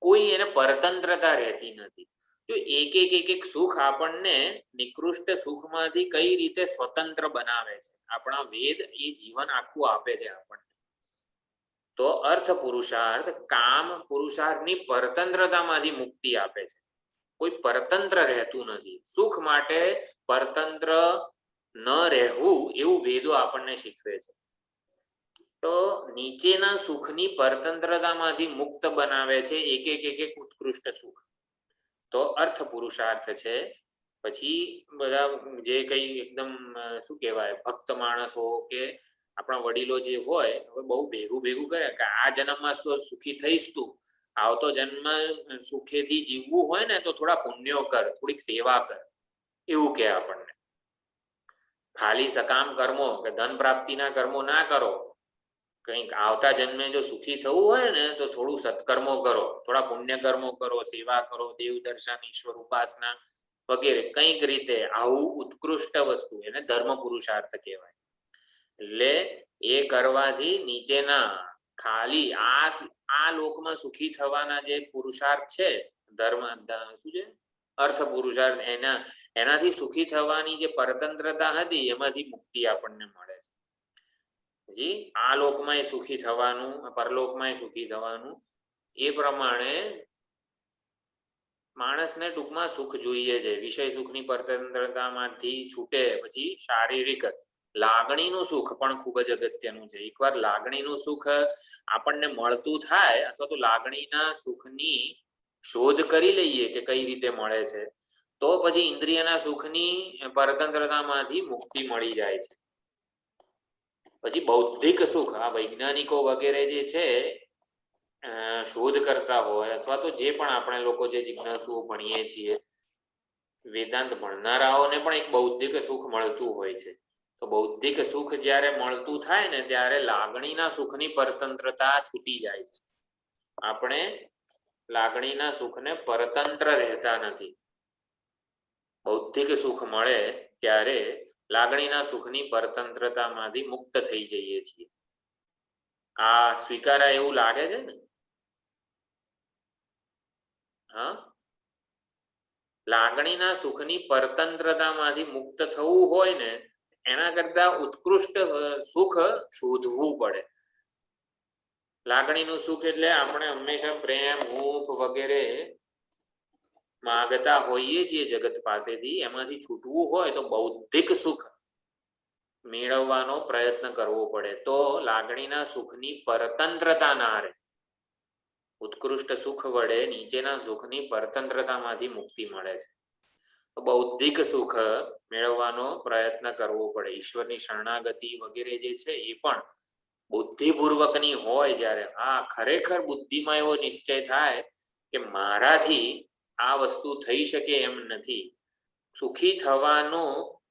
કોઈ એને પરતંત્રતા રહેતી નથી. જો એક સુખ આપણને નિકૃષ્ટ સુખમાંથી કઈ રીતે સ્વતંત્ર બનાવે છે, આપણા વેદ એ જીવન આખું આપે છે આપણને. તો અર્થ પુરુષાર્થ કામ પુરુષાર્થની પરતંત્રતામાંથી મુક્તિ આપે છે, કોઈ પરતંત્ર રહેતું નથી. સુખ માટે પરતંત્ર ન રહેવું એવું વેદો આપણને શીખવે છે. તો નીચેના સુખની પરતંત્રતામાંથી મુક્ત બનાવે છે એક ઉત્કૃષ્ટ સુખ, તો અર્થ પુરુષાર્થ છે. પછી બધા જે કઈ એકદમ શું કહેવાય ભક્ત માણસો કે આપણા વડીલો જે હોય, હવે બહુ ભેગું કરે કે આ જન્મમાં સુખી થઈશ તું, આવતો જન્મ સુખેથી જીવવું હોય ને તો થોડા પુણ્યો કર, થોડીક સેવા કર, એવું કે આપણને. ખાલી સકામ કર્મો કે ધન પ્રાપ્તિના કર્મો ના કરો, કંઈક આવતા જન્મે જો સુખી થવું હોય ને તો થોડું સત્કર્મો કરો, થોડા પુણ્ય કર્મો કરો, સેવા કરો, દેવ દર્શન, ઈશ્વર ઉપાસના વગેરે કંઈક રીતે આવું ઉત્કૃષ્ટ વસ્તુ, એને ધર્મ પુરુષાર્થ કહેવાય. એટલે એ કરવાથી નીચેના ખાલી આ લોકમાં સુખી થવાના જે પુરુષાર્થ છે, ધર્મ શું છે અર્થ પુરુષાર્થ, એનાથી સુખી થવાની જે પરતંત્રતા હતી એમાંથી મુક્તિ આપણને મળે છે. જી આ લોકમાં સુખી થવાનું, પરલોકમાં સુખી થવાનું, એ પ્રમાણે માણસને ટૂંકમાં સુખ જોઈએ છે. વિષય સુખની પરતંત્રતામાંથી છૂટે પછી શારીરિક લાગણીનું સુખ પણ ખૂબ જ અગત્યનું છે. એકવાર લાગણીનું સુખ આપણને મળતું થાય, અથવા તો લાગણીના સુખની શોધ કરી લઈએ કે કઈ રીતે મળે છે, તો પછી ઇન્દ્રિયના સુખની પરતંત્રતામાંથી મુક્તિ મળી જાય છે. પછી બૌદ્ધિક સુખ, આ વૈજ્ઞાનિકો વગેરે જે છે શોધ કરતા હોય, અથવા તો જે પણ આપણે લોકો જે જિજ્ઞાસુઓ ભણીએ છીએ, વેદાંત ભણનારાઓને પણ એક બૌદ્ધિક સુખ મળતું હોય છે. તો બૌદ્ધિક સુખ જ્યારે મળતું થાય ને ત્યારે લાગણીના સુખની પરતંત્રતા છૂટી જાય છે. આપણે લાગણીના સુખને પરતંત્ર રહેતા નથી. બૌદ્ધિક સુખ મળે ત્યારે લાગણીના સુખની પરતંત્રતામાંથી મુક્ત થઈ જઈએ છીએ. આ સ્વીકારાય એવું લાગે છે ને? હા, લાગણીના સુખની પરતંત્રતામાંથી મુક્ત થવું હોય ને એના કરતા ઉત્કૃષ્ટ સુખ શોધવું પડે. લાગણીનું સુખ એટલે આપણે હંમેશા પ્રેમ, હૂંફ વગેરે માંગતા હોઈએ છીએ જગત પાસેથી. એમાંથી છૂટવું હોય તો બૌદ્ધિક સુખ મેળવવાનો પ્રયત્ન કરવો પડે, તો લાગણીના સુખની પરતંત્રતા ના રહે. ઉત્કૃષ્ટ સુખ વડે નીચેના સુખની પરતંત્રતામાંથી મુક્તિ મળે છે. તો બૌદ્ધિક સુખ મેળવવાનો પ્રયત્ન કરવો પડે. ઈશ્વરની શરણાગતિ વગેરે જે છે એ પણ બુદ્ધિપૂર્વકની હોય જ્યારે ખરેખર બુદ્ધિમાં એવો નિશ્ચય થાય કે મારાથી આ વસ્તુ થઈ શકે એમ નથી, સુખી થવાનો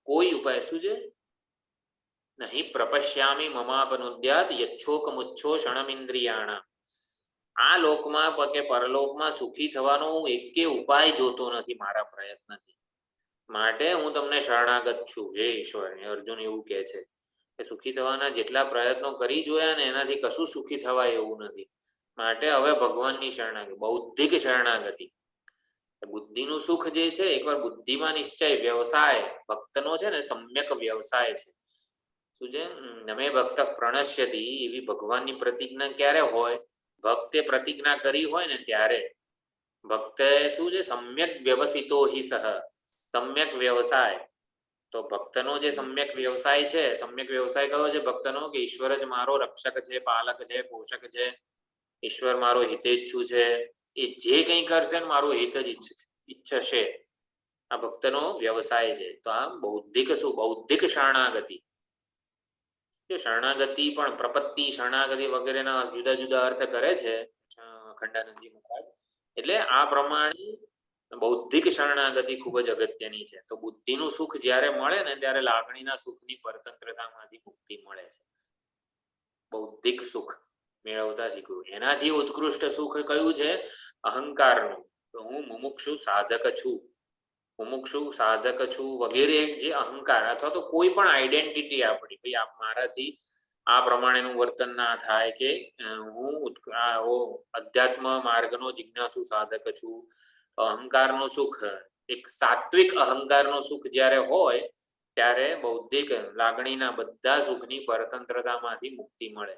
કોઈ ઉપાય શું છે? નહીં પ્રપશ્યામી મમાપનુદ્યાત યચ્છોક મુચ્છો ક્ષણમિન્દ્રિયાણા. આ લોકમાં કે પરલોકમાં સુખી થવાનો હું એકે ઉપાય જોતો નથી મારા પ્રયત્નથી, માટે હું તમને શરણાગત છું હે ઈશ્વર. અર્જુન એવું કહે છે કે સુખી થવાના જેટલા પ્રયત્નો કરી જોયા ને એનાથી કશું સુખી થવાય એવું નથી, માટે હવે ભગવાનની શરણાગતિ, બૌદ્ધિક શરણાગતિ. બુદ્ધિનું સુખ જે છે એકવાર બુદ્ધિમાં નિશ્ચય, વ્યવસાય ભક્તનો છે ને સમ્યક વ્યવસાય છે. શું છે? નમે ભક્ત પ્રણશ્યતિ એવી ભગવાનની પ્રતિજ્ઞા ક્યારે હોય? ભક્તે પ્રતિજ્ઞા કરી હોય ને ત્યારે. ભક્તે શું છે? સમ્યક વ્યવસિતો હિ સહ, સમ્યક વ્યવસાય. તો ભક્તનો જે સમ્યક વ્યવસાય છે, સમ્યક વ્યવસાય કયો છે ભક્તનો? કે ઈશ્વર જ મારો રક્ષક છે, પાલક છે, પોષક છે, ઈશ્વર મારો હિતેચ્છુ છે, એ જે કંઈ કરશે ને મારું હિત જ ઈચ્છશે. આ ભક્તનો વ્યવસાય છે. તો આ બૌદ્ધિક શું? બૌદ્ધિક શરણાગતિ. શરણાગતિ પણ પ્રપત્તિ, શરણાગતિ વગેરેના જુદા જુદા અર્થ કરે છે ખંડાનંદજી મહારાજ. એટલે આ પ્રમાણે બૌદ્ધિક શરણાગતિ ખૂબ જ અગત્યની છે. તો બુદ્ધિનું સુખ જ્યારે મળે ને ત્યારે લાગણીના સુખની પરતંત્રતામાંથી મુક્તિ મળે છે. બૌદ્ધિક સુખ મેળવતા શીખવું. એનાથી ઉત્કૃષ્ટ સુખ કયું છે? અહંકારનું. તો હું મુમુક્ષુ સાધક છું, મુમુક્ષુ સાધક છું વગેરે જે અહંકાર અથવા તો કોઈ પણ આઈડેન્ટિટી આપણી, ભાઈ મારાથી આ પ્રમાણેનું વર્તન ના થાય, કે હું અધ્યાત્મ માર્ગનો જિજ્ઞાસુ સાધક છું. અહંકારનું સુખ, એક સાત્વિક અહંકારનું સુખ જ્યારે હોય ત્યારે બૌદ્ધિક લાગણીના બધા સુખની પરતંત્રતામાંથી મુક્તિ મળે.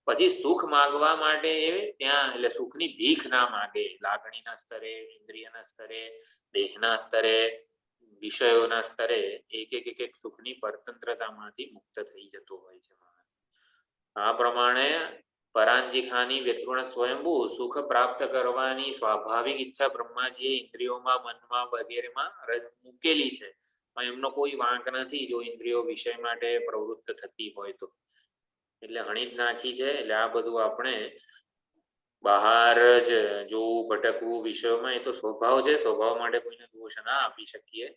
પછી સુખ માગવા માટે ત્યાં એટલે સુખની ભીખ ના માગે. લાગણીના સ્તરે, ઇન્દ્રિયના સ્તરે, દેહના સ્તરે, વિષયોના સ્તરે એક સુખની પરતંત્રતામાંથી મુક્ત થઈ જતો હોય છે. આ પ્રમાણે પરાંજિખાની વ્યતૃણ સ્વયંભૂ સુખ પ્રાપ્ત કરવાની સ્વાભાવિક ઈચ્છા બ્રહ્માજીએ ઇન્દ્રિયોમાં, મનમાં વગેરેમાં મૂકેલી છે. એમનો કોઈ વાંક નથી જો ઇન્દ્રિયો વિષય માટે પ્રવૃત્ત થતી હોય તો. એટલે હણી જ નાખી છે. એટલે આ બધું આપણે બહાર જ જોવું, ભટકવું વિષયોમાં, એ તો સ્વભાવ છે. સ્વભાવ માટે કોઈને દોષ ના આપી શકીએ,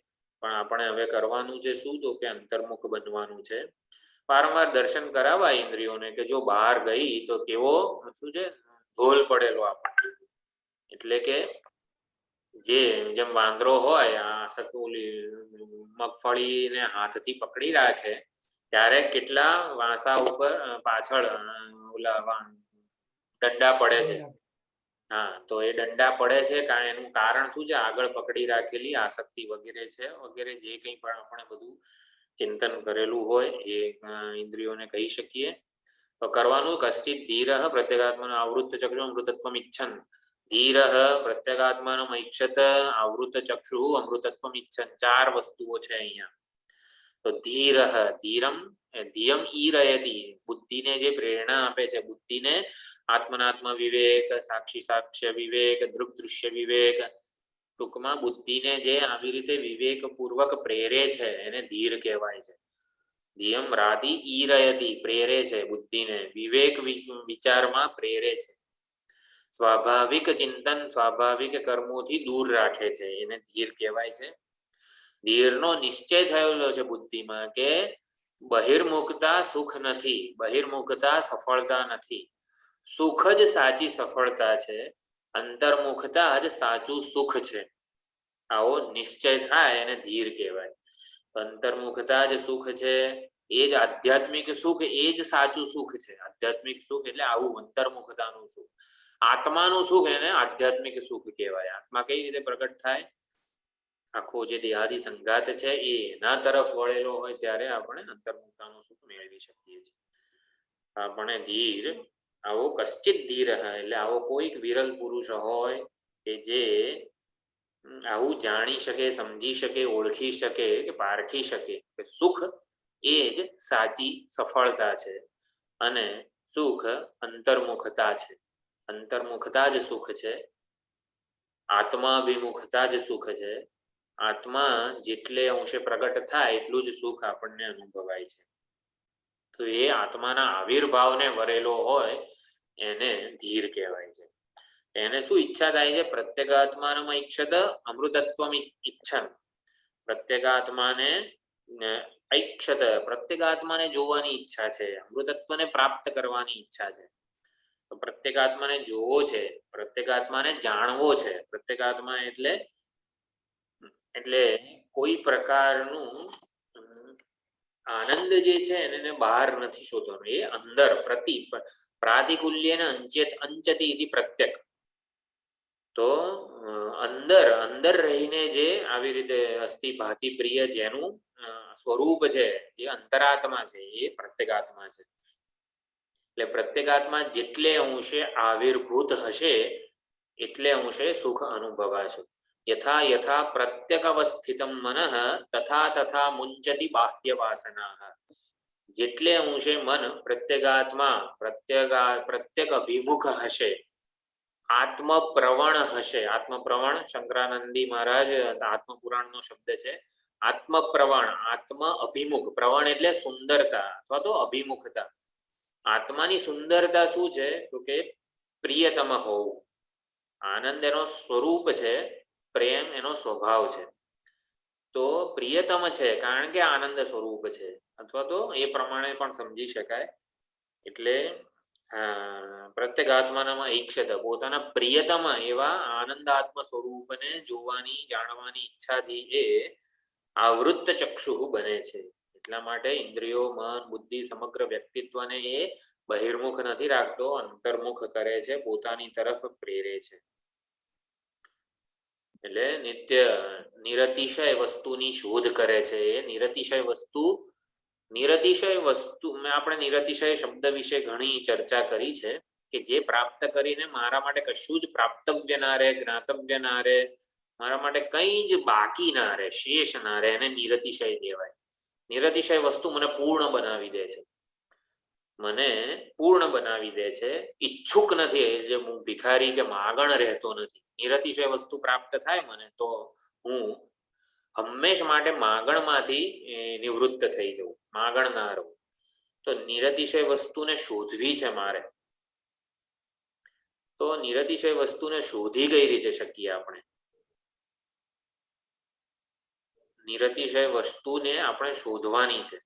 પણ આપણે હવે કરવાનું છે શું? તો કે અંતર્મુખ બનવાનું છે. વારંવાર દર્શન કરાવવા ઇન્દ્રિયોને કે જો બહાર ગઈ તો કેવો શું છે? ઢોલ પડેલો આપણને. એટલે કે જેમ વાંદરો હોય મગફળીને હાથથી પકડી રાખે ત્યારે કેટલા વાંસા ઉપર પાછળ ઓલા દંડા પડે છે. હા, તો એ દંડા પડે છે કારણ એનું કારણ શું છે? આગળ પકડી રાખેલી આસક્તિ વગેરે છે. વગેરે જે કંઈ પણ આપણે બધું ચિંતન કરેલું હોય એ ઇન્દ્રિયોને કહી શકીએ. તો કરવાનું કશ્ચિત ધીર પ્રત્યેગાત્મન આવૃત્ત ચક્ષુ અમૃતત્વમ ઈચ્છન. ધીર પ્રત્યેગાત્મન ઈચ્છત, આવૃત્ત ચક્ષુ અમૃતત્વમ ઈચ્છન. ચાર વસ્તુઓ છે અહીંયા. તો ધીર, ધીરમ ધિયમ ઈરયતિ, બુદ્ધિને જે પ્રેરણા આપે છે, બુદ્ધિને આત્મનાત્મ વિવેક, સાક્ષી સાક્ષ્ય વિવેક, દૃક દૃશ્ય વિવેક, ટૂંકમાં બુદ્ધિને જે આવી રીતે વિવેક પૂર્વક પ્રેરે છે એને ધીર કહેવાય છે. ધીયમ રાધી ઈરયતિ, પ્રેરે છે બુદ્ધિને, વિવેક વિચારમાં પ્રેરે છે. સ્વાભાવિક ચિંતન, સ્વાભાવિક કર્મોથી દૂર રાખે છે, એને ધીર કહેવાય છે. ધીરનો નિશ્ચય થયેલો છે બુદ્ધિમાં કે બહિર્મુખતા સુખ નથી, બહિર્મુખતા સફળતા નથી, સુખ જ સાચી સફળતા છે. અંતર્મુખતા જ સાચું સુખ છે. આવો નિશ્ચય થાય એને ધીર કહેવાય. અંતર્મુખતા જ સુખ છે, એ જ આધ્યાત્મિક સુખ, એ જ સાચું સુખ છે. આધ્યાત્મિક સુખ એટલે આવું અંતર્મુખતાનું સુખ. આત્માનું સુખ એને આધ્યાત્મિક સુખ કહેવાય. આત્મા કઈ રીતે પ્રગટ થાય? આખો જે દેહાદી સંઘાત છે એ એના તરફ વળેલો હોય ત્યારે આપણે અંતર્મુખતાનું સુખ મેળવી શકીએ છીએ. આપણે ધીર, આવો કશ્ચિત ધીર એટલે આવો કોઈક વિરલ પુરુષ હોય કે જે આવું જાણી શકે, સમજી શકે, ઓળખી શકે કે પારખી શકે કે સુખ એ જ સાચી સફળતા છે અને સુખ અંતર્મુખતા છે. અંતર્મુખતા જ સુખ છે, આત્માભિમુખતા જ સુખ છે. આત્મા જેટલે અંશે પ્રગટ થાય એટલું જ સુખ આપણને અનુભવાય છે. તો એ આત્માના આવિર્ભાવને વરેલો હોય એને ધીર કહેવાય છે. એને શું ઈચ્છા થાય છે? પ્રત્યેગાત્માનમ ઈચ્છત અમૃતત્વમ ઈચ્છન. પ્રત્યેગાત્માને ઈચ્છત, પ્રત્યેગાત્માને જોવાની ઈચ્છા છે, અમૃતત્વને પ્રાપ્ત કરવાની ઈચ્છા છે. તો પ્રત્યેગાત્માને જોવો છે, પ્રત્યેગાત્માને જાણવો છે. પ્રત્યેગાત્મા એટલે કોઈ પ્રકારનું આનંદ જે છે એને બહાર નથી શોધવાનો, એ અંદર પ્રાતિકુલ્યેન અંચતી ઇતિ પ્રત્યક. તો અંદર રહીને જે આવી રીતે અસ્થિ ભાતિ પ્રિય જેનું સ્વરૂપ છે, જે અંતરાત્મા છે, એ પ્રત્યેગાત્મા છે. એટલે પ્રત્યેગાત્મા જેટલે અંશે આવિર્ભૂત હશે એટલે અંશે સુખ અનુભવાશે. યથા યથા પ્રત્યગવસ્થિતમ મનઃ તથા તથા મુંચતિ બાહ્ય વાસનાઃ. જેટલે અંશે મન પ્રત્યેગાત્મા પ્રત્યેક અભિમુખ હશે, આત્મપ્રવણ હશે. આત્મપ્રવણ શંકરાનંદી મહારાજ આત્મપુરાણનો શબ્દ છે. આત્મપ્રવણ, આત્મ અભિમુખ. પ્રવણ એટલે સુંદરતા અથવા તો અભિમુખતા. આત્માની સુંદરતા શું છે? તો કે પ્રિયતમ હોવું. આનંદ એનો સ્વરૂપ છે, પ્રેમ એનો સ્વભાવ છે. તો પ્રિયતમ છે કારણ કે આનંદ સ્વરૂપ છે, અથવા તો એ પ્રમાણે પણ સમજી શકાય. એટલે પ્રત્યેગાત્માનામાં ઈક્ષત, પોતાના પ્રિયતમ એવા આનંદાત્મ સ્વરૂપને જોવાની, જાણવાની ઈચ્છાથી એ આવૃત્ત ચક્ષુ બને છે. એટલા માટે ઇન્દ્રિયો, મન, બુદ્ધિ, સમગ્ર વ્યક્તિત્વને એ બહિર્મુખ નથી રાખતો, અંતર્મુખ કરે છે, પોતાની તરફ પ્રેરે છે. એટલે નિત્ય નિરતિશય વસ્તુની શોધ કરે છે. એ નિરતિશય વસ્તુ આપણે નિરતિશય શબ્દ વિશે ઘણી ચર્ચા કરી છે કે જે પ્રાપ્ત કરીને મારા માટે કશું જ પ્રાપ્તવ્ય ના રહે, જ્ઞાતવ્ય ના રહે, મારા માટે કઈ જ બાકી ના રહે, શેષ ના રહે, એને નિરતિશય કહેવાય. નિરતિશય વસ્તુ મને પૂર્ણ બનાવી દે છે, મને પૂર્ણ બનાવી દે છે. ઈચ્છુક નથી, એટલે હું ભિખારી કે માગણ રહેતો નથી. નિરતિશય વસ્તુ પ્રાપ્ત થાય મને તો હું હંમેશ માટે માગણમાંથી નિવૃત્ત થઈ જવું, માગણ ના રહું. તો નિરતિશય વસ્તુને શોધવી છે મારે. તો નિરતિશય વસ્તુને શોધી કઈ રીતે શકીએ આપણે? નિરતિશય વસ્તુને આપણે શોધવાની છે.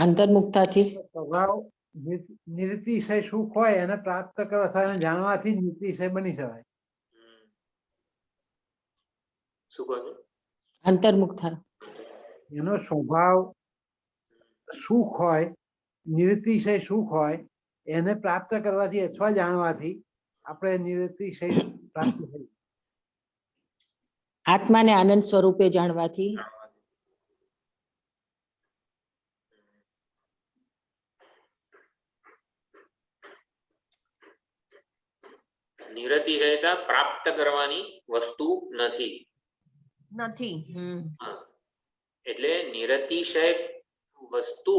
અંતર્મુખતાથી સ્વભાવ નિરતિશય સુખ હોય એને પ્રાપ્ત કરવા એને જાણવાથી જ નિરતિશય બની શકાય. શું કહો છો? અંતર્મુખતા એનો સ્વભાવ સુખ હોય, નિરતિશય સુખ હોય, એને પ્રાપ્ત કરવાથી અથવા જાણવાથી આપણે નિરતિશય પ્રાપ્ત થઈ. આત્માને આનંદ સ્વરૂપે જાણવાથી નિરતિશયતા પ્રાપ્ત કરવાની વસ્તુ નથી. એટલે નિરતિશય વસ્તુ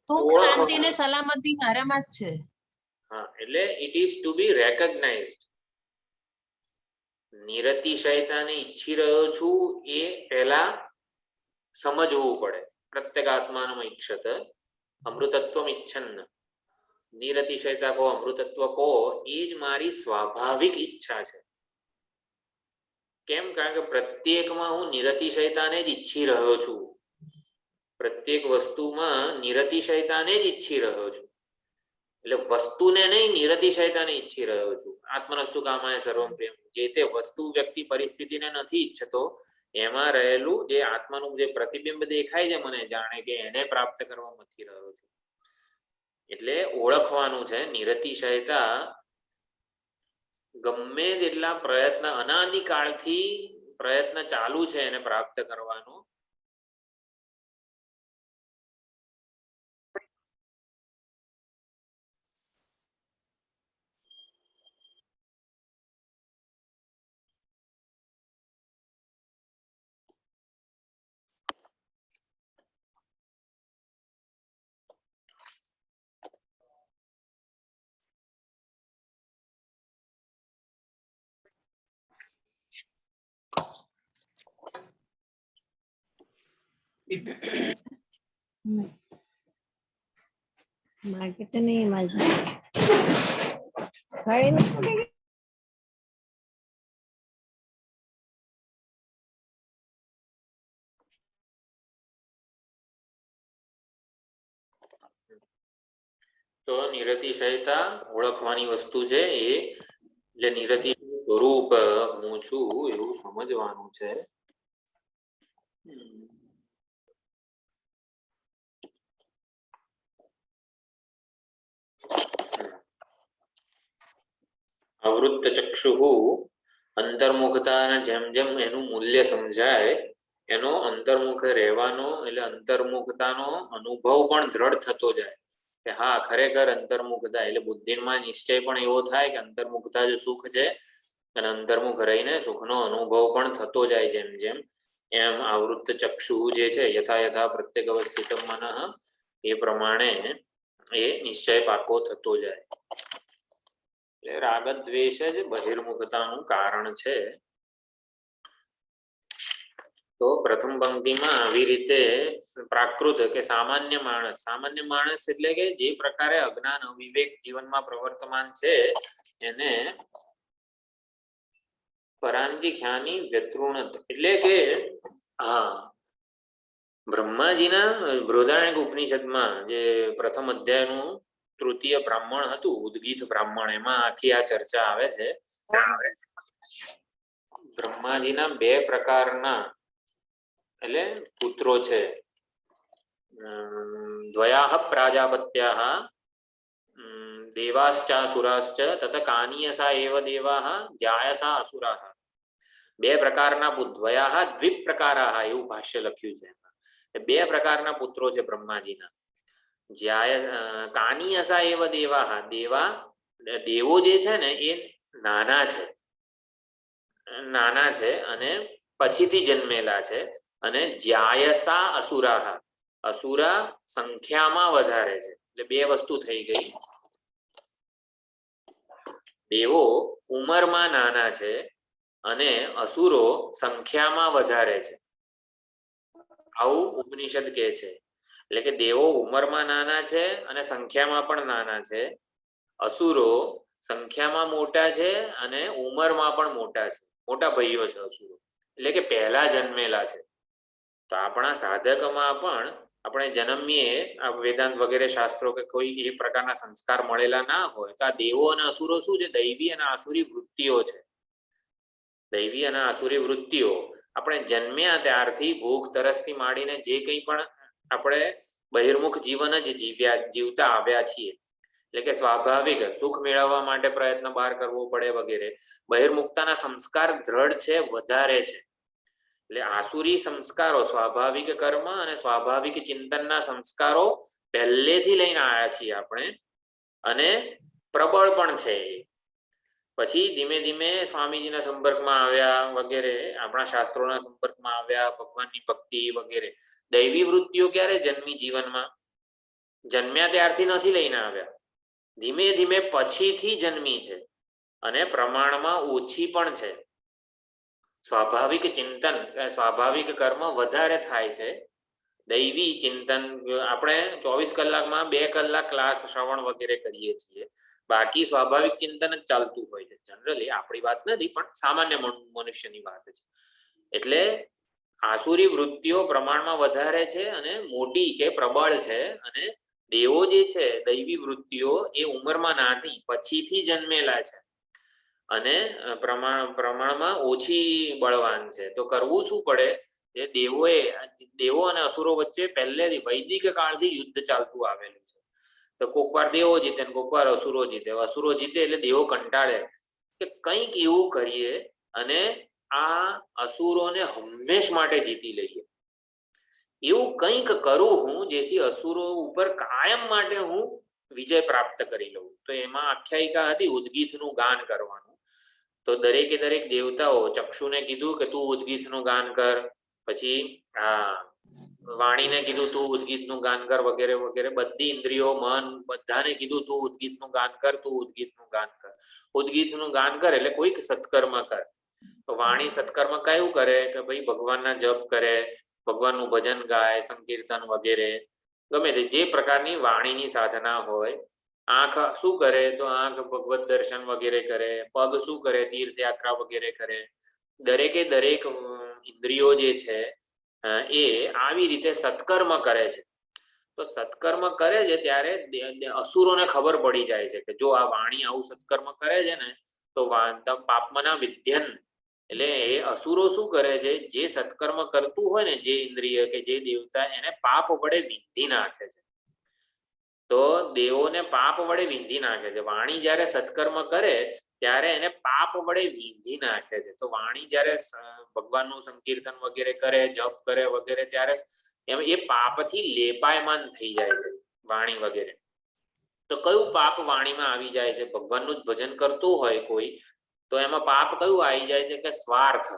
સુખ, શાંતિ ને સલામતી મારામાં જ છે. હા, એટલે ઇટ ઇઝ ટુ બી રેકોગ્નાઇઝડ. નિરતિશયતાને ઈચ્છી રહ્યો છું એ પહેલા સમજવું પડે. પ્રત્યેગાત્માનમ ઈક્ષત અમૃતત્વમ ઈચ્છન. નિરતિશયતા કહો, અમૃતત્વ કહો, એ જ મારી સ્વાભાવિક ઈચ્છા છે. કેમ? કારણ કે પ્રત્યેકમાં હું નિરતિશયતાને જ ઈચ્છી રહ્યો છું. પ્રત્યેક વસ્તુમાં નિરતિશયતાને જ ઈચ્છી રહ્યો છું. એટલે વસ્તુને નહીં, નિરતિશયતાને ઈચ્છી રહ્યો છું. આત્મનસ્તુ કામાય સર્વમ પ્રેમ, જે તે વસ્તુ વ્યક્તિ પરિસ્થિતિને નથી ઈચ્છતો, એમાં રહેલું જે આત્માનું જે પ્રતિબિંબ દેખાય છે મને, જાણે કે એને પ્રાપ્ત કરવા મથી રહ્યો છું. એટલે ઓળખવાનું છે નિરતિશયતા ગમે તેટલા પ્રયત્ન, અનાદિકાળથી પ્રયત્ન ચાલુ છે એને પ્રાપ્ત કરવાનો, मार्केट नहीं माझी गाड़ी में તો નિરતિશયતા ઓળખવાની વસ્તુ છે એ, એટલે નિરતિ સ્વરૂપ હું છું એવું સમજવાનું છે. અવૃત્ત ચક્ષુઃ અંતર્મુખતાને જેમ જેમ એનું મૂલ્ય સમજાય, એનો અંતર્મુખ રહેવાનો એટલે અંતર્મુખતાનો અનુભવ પણ દ્રઢ થતો જાય કે હા ખરેખર અંતર્મુખતા, એટલે બુદ્ધિમાં નિશ્ચય પણ એવો થાય કે અંતર્મુખતા જ સુખ છે અને અંતર્મુખ રહીને સુખનો અનુભવ પણ થતો જાય. જેમ જેમ એમ આવૃત્ત ચક્ષુ જે છે યથા યથા પ્રત્યેક અવસ્થિત મનઃ, એ પ્રમાણે એ નિશ્ચય પાકો થતો જાય. એટલે રાગ દ્વેષ જ બહિર્મુખતાનું કારણ છે. તો પ્રથમ પંક્તિમાં આવી રીતે પ્રાકૃત કે સામાન્ય માણસ એટલે કે જે પ્રકારે અજ્ઞાન અવિવેક જીવનમાં પ્રવર્તમાન છે એને પરાંજી ખ્યાની વ્યતૃણત, એટલે કે હા બ્રહ્માજીના બૃહદારણ્યક ઉપનિષદમાં જે પ્રથમ અધ્યાયનું તૃતીય બ્રાહ્મણ હતું, ઉદ્ગીત બ્રાહ્મણ, એમાં આખી આ ચર્ચા આવે છે. બ્રહ્માજીના બે પ્રકારના એટલે પુત્રો છે. દ્વયાહ પ્રાજાપત્યાહ દેવાશ્ચાસુરાશ્ચ તત કાનીયસા એવ દેવાહ જ્યાયસા અસુરાહ. બે પ્રકારના દ્વયાહ દ્વિપ પ્રકારાહ એવું ભાષ્ય લખ્યું છે. બે પ્રકારના પુત્રો છે બ્રહ્માજીના. કાનીયસા એવ દેવાહ, દેવો જે છે ને એ નાના છે અને પછીથી જન્મેલા છે. અને જ્યાયસા અસુરાહ, અસુરા સંખ્યામાં વધારે છે. એટલે બે વસ્તુ થઈ ગઈ. દેવો ઉંમરમાં નાના છે અને અસુરો સંખ્યામાં વધારે છે, આવું ઉપનિષદ કહે છે. એટલે કે દેવો ઉંમરમાં નાના છે અને સંખ્યામાં પણ નાના છે, અસુરો સંખ્યામાં મોટા છે અને ઉંમરમાં પણ મોટા છે, મોટા ભાઈઓ છે અસુરો, એટલે કે પહેલા જન્મેલા છે. તો આપણા સાધકમાં પણ આપણે જન્મીએ આ વેદાંત વગેરે શાસ્ત્રો કે કોઈ એ પ્રકારના સંસ્કાર મળેલા ના હોય તો આ દેવો અને અસુરો શું છે? દૈવી અને આસુરી વૃત્તિઓ છે. દૈવી અને આસુરી વૃત્તિઓ આપણે જન્મ્યા ત્યારથી ભૂખ તરસથી માંડીને જે કંઈ પણ આપણે બહિર્મુખ જીવન જ જીવતા આવ્યા છીએ. એટલે કે સ્વાભાવિક સુખ મેળવવા માટે પ્રયત્ન બહાર કરવો પડે વગેરે, બહિર્મુખતાના સંસ્કાર દ્રઢ છે, વધારે છે. એટલે આસુરી સંસ્કારો, સ્વાભાવિક કર્મ અને સ્વાભાવિક ચિંતનના સંસ્કારો પહેલેથી લઈને આવ્યા છીએ આપણે, અને પ્રબળ પણ છે. પછી ધીમે ધીમે સ્વામીજીના સંપર્કમાં આવ્યા વગેરે, આપણા શાસ્ત્રોના સંપર્કમાં આવ્યા, ભગવાનની ભક્તિ વગેરે. દૈવી વૃત્તિઓ ક્યારે જન્મી? જીવનમાં જન્મ્યા ત્યારથી નથી લઈને આવ્યા, ધીમે ધીમે પછીથી જન્મી છે અને પ્રમાણમાં ઓછી પણ છે. સ્વાભાવિક ચિંતન, સ્વાભાવિક કર્મ વધારે થાય છે. દૈવી ચિંતન આપણે 24 કલાકમાં 2 કલાક ક્લાસ શ્રવણ વગેરે કરીએ છીએ, બાકી સ્વાભાવિક ચિંતન જ ચાલતું હોય છે. જનરલી આપણી વાત નથી, પણ સામાન્ય મનુષ્યની વાત છે. એટલે આસુરી વૃત્તિઓ પ્રમાણમાં વધારે છે અને મોટી કે પ્રબળ છે, અને દેવો જે છે દૈવી વૃત્તિઓ એ ઉંમરમાં નાની પછીથી જન્મેલા છે અને પ્રમાણમાં ઓછી બળવાન છે. તો કરવું શું પડે? એ દેવો અને અસુરો વચ્ચે પહેલેથી વૈદિક કાળથી યુદ્ધ ચાલતું આવેલું છે. તો કોક વાર દેવો જીતે ને કોક વાર અસુરો જીતે. અસુરો જીતે એટલે દેવો કંટાળે કે કંઈક એવું કરીએ અને આ અસુરોને હંમેશ માટે જીતી લઈએ. એવું કંઈક કરું હું જેથી અસુરો ઉપર કાયમ માટે હું વિજય પ્રાપ્ત કરી લઉં. તો એમાં આખ્યાયિકા હતી ઉદગીથનું ગાન કરવાનું. તો દરેકે દરેક દેવતાઓ ચક્ષુને કીધું કે તું ઉદગીથનું ગાન કર, પછી વાણીને કીધું તું ઉદગીતનું ગાન કર, વગેરે વગેરે. બધી ઇન્દ્રિયો મન બધાને કીધું તું ઉદગીતનું ગાન કર, તું ઉદગીતનું ગાન કર. ઉદગીતનું ગાન કર એટલે કોઈક સત્કર્મ કર. તો વાણી સત્કર્મ કયું કરે કે ભાઈ ભગવાનના જપ કરે, ભગવાનનું ભજન ગાય, સંકીર્તન વગેરે ગમે તે જે પ્રકારની વાણીની સાધના હોય. આંખ શું કરે? તો આંખ ભગવત દર્શન વગેરે કરે. પગ શું કરે? તીર્થયાત્રા વગેરે કરે. દરેકે દરેક ઇન્દ્રિયો જે છે એ આવી રીતે સત્કર્મ કરે છે. તો સત્કર્મ કરે છે ત્યારે અસુરોને ખબર પડી જાય છે કે જો આ વાણી આવું સત્કર્મ કરે છે ને તો પાપમના વિધ્યન એટલે એ અસુરો શું કરે છે? જે સત્કર્મ કરતું હોય ને જે ઇન્દ્રિય કે જે દેવતા એને પાપ વડે વિંધી નાખે છે. તો દેવોને પાપ વડે વિંધી નાખે છે. વાણી જ્યારે સત્કર્મ કરે ત્યારે એને પાપ વડે વિંધી નાખે છે. તો વાણી જ્યારે ભગવાનનું સંકીર્તન વગેરે કરે, જપ કરે વગેરે, ત્યારે એ પાપથી લેપાયમાન થઈ જાય છે વાણી વગેરે. તો કયું પાપ વાણીમાં આવી જાય છે? ભગવાનનું જ ભજન કરતું હોય કોઈ તો એમાં પાપ કયું આવી જાય છે કે સ્વાર્થ.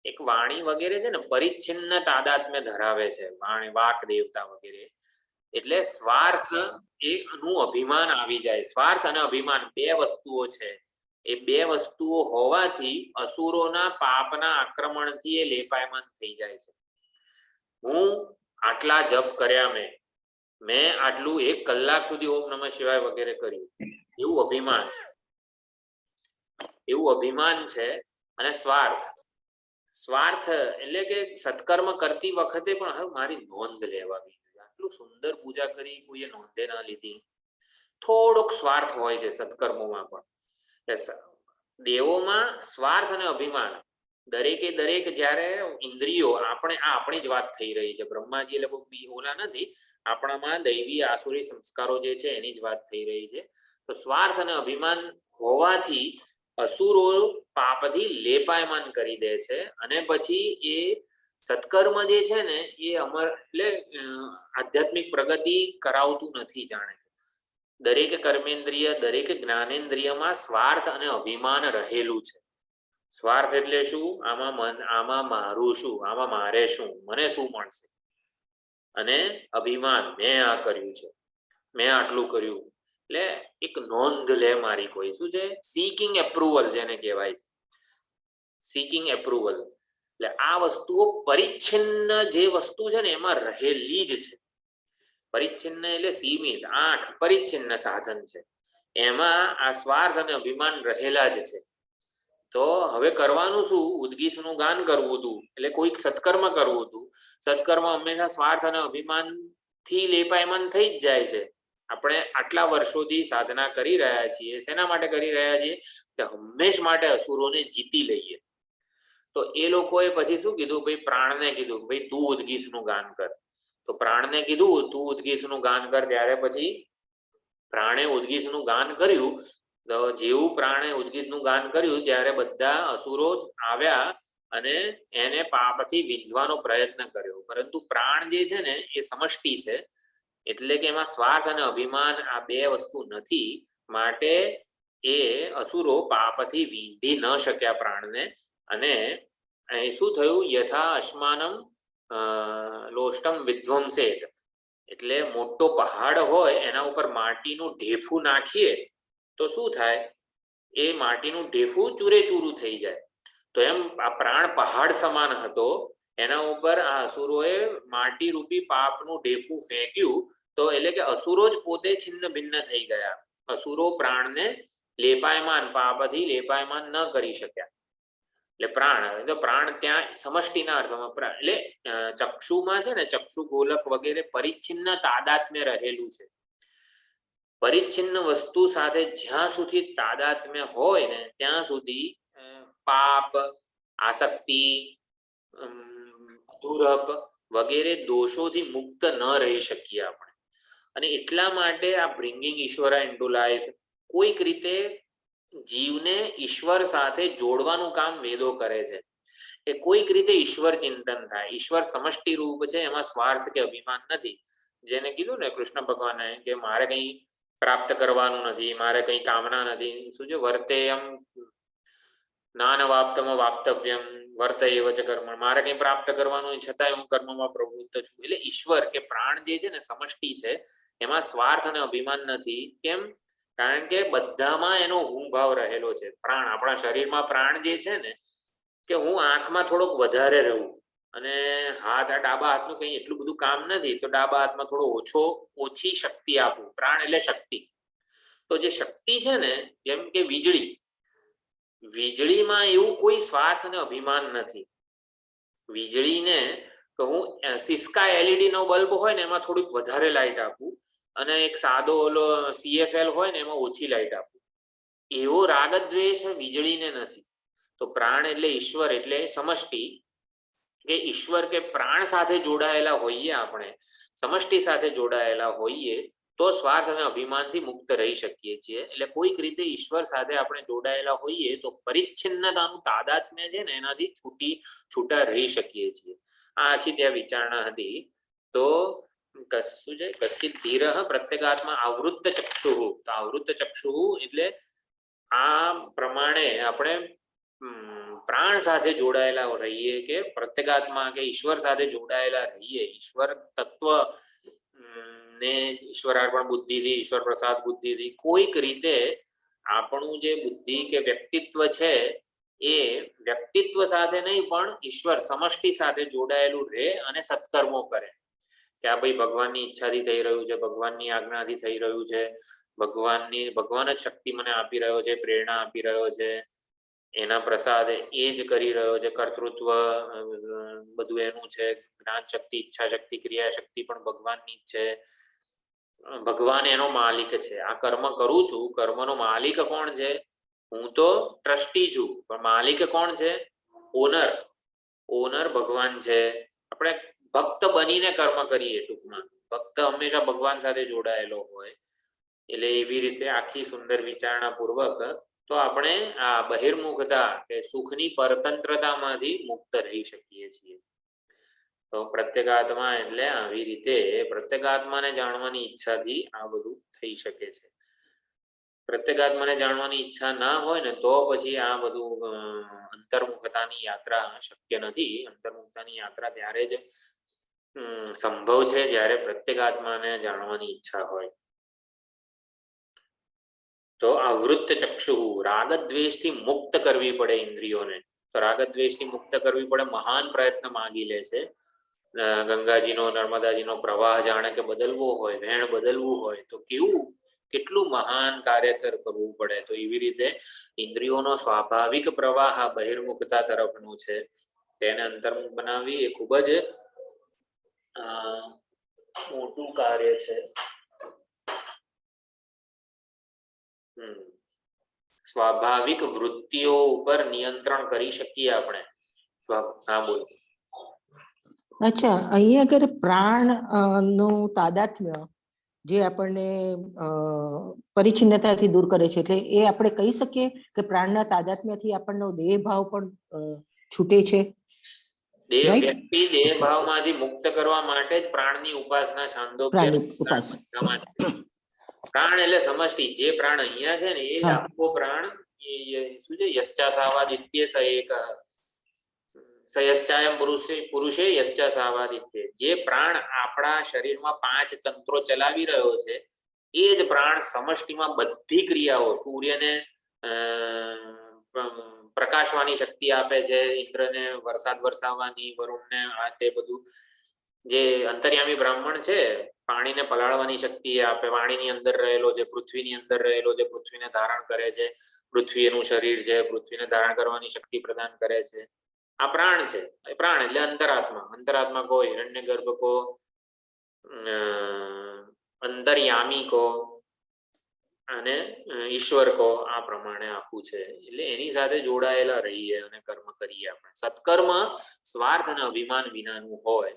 એક વાણી વગેરે છે ને પરિચ્છિન્ન તાદાત્મ્ય ધરાવે છે વાણી, વાક દેવતા વગેરે. એટલે સ્વાર્થ નું અભિમાન આવી જાય. સ્વાર્થ અને અભિમાન બે વસ્તુઓ છે. એ બે વસ્તુઓ હોવાથી અસુરોના પાપના આક્રમણથી એ લેપાયમાન થઈ જાય છે. હું આટલા જપ કર્યા, મેં આટલું 1 કલાક સુધી ઓમ નમઃ શિવાય વગેરે કર્યું, એવું અભિમાન છે. અને સ્વાર્થ એટલે કે સત્કર્મ કરતી વખતે પણ હવે મારી નોંધ લેવાવી જોઈએ. આટલું સુંદર પૂજા કરી, કોઈએ નોંધે ના લીધી. થોડોક સ્વાર્થ હોય છે સત્કર્મોમાં પણ. દેવોમાં સ્વાર્થ અને અભિમાન દરેકે દરેક જ્યારે ઇન્દ્રિયો આપણી જ વાત થઈ રહી છે. બ્રહ્માજી એટલે કોઈ ઓલા નથી, આપણામાં દૈવી આસુરી સંસ્કારો જે છે એની જ વાત થઈ રહી છે. તો સ્વાર્થ અને અભિમાન હોવાથી અસુરો પાપથી લેપાયમાન કરી દે છે અને પછી એ સત્કર્મ જે છે ને એ એટલે આધ્યાત્મિક પ્રગતિ કરાવતું નથી. જાણે દરેક કર્મેન્દ્રિય, દરેક જ્ઞાનેન્દ્રિયમાં સ્વાર્થ અને અભિમાન રહેલું છે. સ્વાર્થ એટલે શું? આમાં મારું શું, આમાં મારે શું, મને શું મળશે. અને અભિમાન, મેં આ કર્યું છે, મેં આટલું કર્યું. એટલે એક નોંધ લે મારી કોઈ. શું છે? સીકિંગ એપ્રુવલ જેને કહેવાય છે. સીકિંગ એપ્રુવલ એટલે આ વસ્તુઓ પરિચ્છિન્ન જે વસ્તુ છે ને એમાં રહેલી જ છે. પરિચ્છિન્ન એટલે સીમિત. આંખ પરિચ્છિન્ન સાધન છે, એમાં આ સ્વાર્થ અને અભિમાન રહેલા જ છે. તો હવે કરવાનું શું? ઉદગીથનું ગાન કરવું હતું એટલે કોઈક સત્કર્મ કરવું હતું. સત્કર્મ હંમેશા સ્વાર્થ અને અભિમાન થી લેપાયમાન થઈ જ જાય છે. આપણે આટલા વર્ષોથી સાધના કરી રહ્યા છીએ. શેના માટે કરી રહ્યા છીએ? કે હંમેશ માટે અસુરોને જીતી લઈએ. તો એ લોકોએ પછી શું કીધું? ભાઈ પ્રાણને કીધું ભાઈ તું ઉદગીથનું ગાન કર. તો પ્રાણને કીધું તું ઉદગીથનું ગાન કર. ત્યારે પછી પ્રાણે ઉદગીથનું ગાન કર્યું. તો જેવું પ્રાણે ઉદગીથનું ગાન કર્યું ત્યારે બધા અસુરો આવ્યા અને એને પાપથી વિંધવાનો પ્રયત્ન કર્યો. પરંતુ પ્રાણ જે છે ને એ સમષ્ટિ છે, એટલે કે એમાં સ્વાર્થ અને અભિમાન આ બે વસ્તુ નથી. માટે એ અસુરો પાપથી વિંધી ન શક્યા પ્રાણને. અને શું થયું? યથા અશ્માનમ લોષ્ટમ વિધ્વંસેત. એટલે મોટો પહાડ હોય એના ઉપર માટીનું ઢેફું નાખીએ તો શું થાય? એ માટીનું ઢેફું ચૂરે ચૂરું થઈ જાય. તો એમ આ પ્રાણ પહાડ સમાન હતો. એના ઉપર આ અસુરોએ માટી રૂપી પાપનું ઢેફું ફેંક્યું. તો એટલે કે અસુરો જ પોતે છિન્ન ભિન્ન થઈ ગયા. અસુરો પ્રાણને લેપાયમાન, પાપથી લેપાયમાન ન કરી શક્યા. એટલે પ્રાણ, તો પ્રાણ ત્યાં સમષ્ટિના અર્થમાં એટલે ચક્ષુમાં છે ને, ચક્ષુ ગોલક વગેરે પરિચ્છિન્ન તાદાત્મ્ય રહેલું છે. પરિચ્છિન્ન વસ્તુ સાથે જ્યાં સુધી તાદાત્મ્ય હોય ને ત્યાં સુધી પાપ, આસક્તિ, અધૂરપ વગેરે દોષોથી મુક્ત ન રહી શકીએ આપણે. અને એટલા માટે આ બ્રિંગિંગ ઈશ્વર ઇન્ટુ લાઈફ કોઈક રીતે જીવને ઈશ્વર સાથે જોડવાનું કામ વેદો કરે છે. એ કોઈક રીતે ઈશ્વર ચિંતન થાય. ઈશ્વર સમષ્ટિ રૂપ છે, એમાં સ્વાર્થ કે અભિમાન નથી. જેને કીધું ને કૃષ્ણ ભગવાને કે મારે કઈ પ્રાપ્ત કરવાનું નથી, મારે કઈ કામના નથી. શું છે? વર્તેયમ નાનવાપ્તમ વાપ્તવ્યમ વર્ત એવ ચ કર્મ. મારે કઈ પ્રાપ્ત કરવાનું છતાંય હું કર્મમાં પ્રવૃત્ત છું. એટલે ઈશ્વર કે પ્રાણ જે છે ને સમષ્ટિ છે, એમાં સ્વાર્થ અને અભિમાન નથી. કેમ? કારણ કે બધામાં એનો હું ભાવ રહેલો છે. પ્રાણ, આપણા શરીરમાં પ્રાણ જે છે ને, કે હું આંખમાં થોડોક વધારે રહું અને હાથ, આ ડાબા હાથનું કઈ એટલું બધું કામ નથી, તો ડાબા હાથમાં થોડો ઓછી શક્તિ આપું. પ્રાણ એટલે શક્તિ. તો જે શક્તિ છે ને, જેમ કે વીજળીમાં એવું કોઈ સ્વાર્થ અને અભિમાન નથી. વીજળીને તો હું સિસ્કા એલઈડી નો બલ્બ હોય ને એમાં થોડીક વધારે લાઈટ આપું, અને એક સાદો ઓલો CFL હોય ને એમાં ઓછી લાઈટ આપું. એવો રાગ દ્વેષ વીજળીને નથી. તો પ્રાણ એટલે ઈશ્વર એટલે સમષ્ટિ, કે ઈશ્વર કે પ્રાણ સાથે જોડાયેલા હોઈએ, આપણે સમષ્ટિ સાથે જોડાયેલા હોઈએ તો સ્વાર્થ અને અભિમાનથી મુક્ત રહી શકીએ છીએ. એટલે કોઈક રીતે ઈશ્વર સાથે આપણે જોડાયેલા હોઈએ તો પરિચ્છિન્નતાનું તાદાત્મ્ય છે ને એનાથી છૂટા રહી શકીએ છીએ. આ આખી ત્યાં વિચારણા હતી. તો શું છે? કશ્ચિત ધીરઃ પ્રત્યેગાત્મા આવૃત્ત ચક્ષુઃ. તો આવૃત્ત ચક્ષુઃ એટલે આ પ્રમાણે આપણે પ્રાણ સાથે જોડાયેલા રહીએ, કે પ્રત્યેગાત્મા કે ઈશ્વર સાથે જોડાયેલા રહીએ. ઈશ્વર તત્વ ને ઈશ્વરાર્પણ બુદ્ધિથી, ઈશ્વર પ્રસાદ બુદ્ધિથી કોઈક રીતે આપણું જે બુદ્ધિ કે વ્યક્તિત્વ છે એ વ્યક્તિત્વ સાથે નહીં પણ ઈશ્વર સમષ્ટિ સાથે જોડાયેલું રહે અને સત્કર્મો કરે. કે આ ભાઈ ભગવાનની ઈચ્છાથી થઈ રહ્યું છે, ભગવાનની આજ્ઞાથી થઈ રહ્યું છે, ભગવાન જ શક્તિ મને આપી રહ્યો છે, પ્રેરણા આપી રહ્યો છે, એના પ્રસાદ એ જ કરી રહ્યો છે, કર્તૃત્વ બધું એનું છે, જ્ઞાન શક્તિ, ઈચ્છા શક્તિ, ક્રિયા શક્તિ પણ ભગવાનની જ છે. ભગવાન એનો માલિક છે. આ કર્મ કરું છું, કર્મનો માલિક કોણ છે? હું તો ટ્રસ્ટી છું, પણ માલિક કોણ છે? ઓનર ભગવાન છે. આપણે ભક્ત બનીને કર્મ કરીએ. ટૂંકમાં ભક્ત હંમેશા ભગવાન સાથે જોડાયેલો હોય. એટલે એવી રીતે આખી સુંદર વિચારણા પૂર્વક તો આપણે આ બહિર્મુખતા કે સુખની પરતંત્રતામાંથી મુક્ત રહી શકીએ છીએ. તો પ્રત્યેગાત્મા એટલે આવી રીતે પ્રત્યેગાત્માને જાણવાની ઈચ્છાથી આ બધું થઈ શકે છે. પ્રત્યેગાત્માને જાણવાની ઈચ્છા ના હોય ને તો પછી આ બધું અંતર્મુખતાની યાત્રા શક્ય નથી. અંતર્મુખતાની યાત્રા ત્યારે જ સંભવ છે જ્યારે પ્રત્યેગાત્માને જાણવાની ઈચ્છા હોય. તો આવૃત્ત ચક્ષુ, રાગદ્વેષથી મુક્ત કરવી પડે ઇન્દ્રિયોને. તો રાગદ્વેષથી મુક્ત કરવી પડે, મહાન પ્રયત્ન માંગી લે છે. ગંગાજીનો, નર્મદાજીનો પ્રવાહ જાણે કે બદલવો હોય, વહેણ બદલવું હોય તો કેટલું મહાન કાર્ય કરવું પડે. તો એવી રીતે ઇન્દ્રિયોનો સ્વાભાવિક પ્રવાહ બહિર્મુખતા તરફનો છે, તેને અંતર્મુખ બનાવવી એ ખૂબ જ મોટું કાર્ય છે. સ્વાભાવિક વૃત્તિઓ ઉપર નિયંત્રણ કરી શકીએ આપણે. હા બોલો. અચ્છા, અહીંયા આગળ પ્રાણ નું તાદાત્મ્ય જે આપણને પરિચ્છિન્નતાથી દૂર કરે છે, એટલે એ આપણે કહી શકીએ કે પ્રાણના તાદાત્મ્યથી આપણનો દેહ ભાવ પણ છૂટે છે. વ્યક્તિ દેહ ભાવમાંથી મુક્ત કરવા માટે જ પ્રાણની ઉપાસના છાંદોગ્ય પ્રાણ એટલે સમષ્ટિ. જે પ્રાણ અહીંયા છે ને એ જ આખો પ્રાણ શું છે? યશ્ચા સાવાદિત્ય સ એક સયશ્ચાયમ પુરુષે યશ્ચા સાવાદિત્ય. જે પ્રાણ આપણા શરીરમાં 5 તંત્રો ચલાવી રહ્યો છે એ જ પ્રાણ સમષ્ટિમાં બધી ક્રિયાઓ, સૂર્યને પ્રકાશવાની શક્તિ આપે છે, ઇન્દ્રને વરસાદ વરસાવવાની, વરુણને આ તે બધું. જે અંતર્યામી બ્રાહ્મણ છે પાણીને પલાળવાની શક્તિ આપે, પાણીની અંદર રહેલો છે, પૃથ્વીની અંદર રહેલો છે, પૃથ્વીને ધારણ કરે છે, પૃથ્વી એનું શરીર છે, પૃથ્વીને ધારણ કરવાની શક્તિ પ્રદાન કરે છે. આ પ્રાણ છે. પ્રાણ એટલે અંતરાત્મા. અંતરાત્મા કો, હિરણ્યગર્ભ કો, અંતર્યામી કો, અને ઈશ્વર કહો, આ પ્રમાણે આખું છે. એટલે એની સાથે જોડાયેલા રહીએ અને કર્મ કરીએ. આપણે સત્કર્મ સ્વાર્થ અને અભિમાન વિનાનું હોય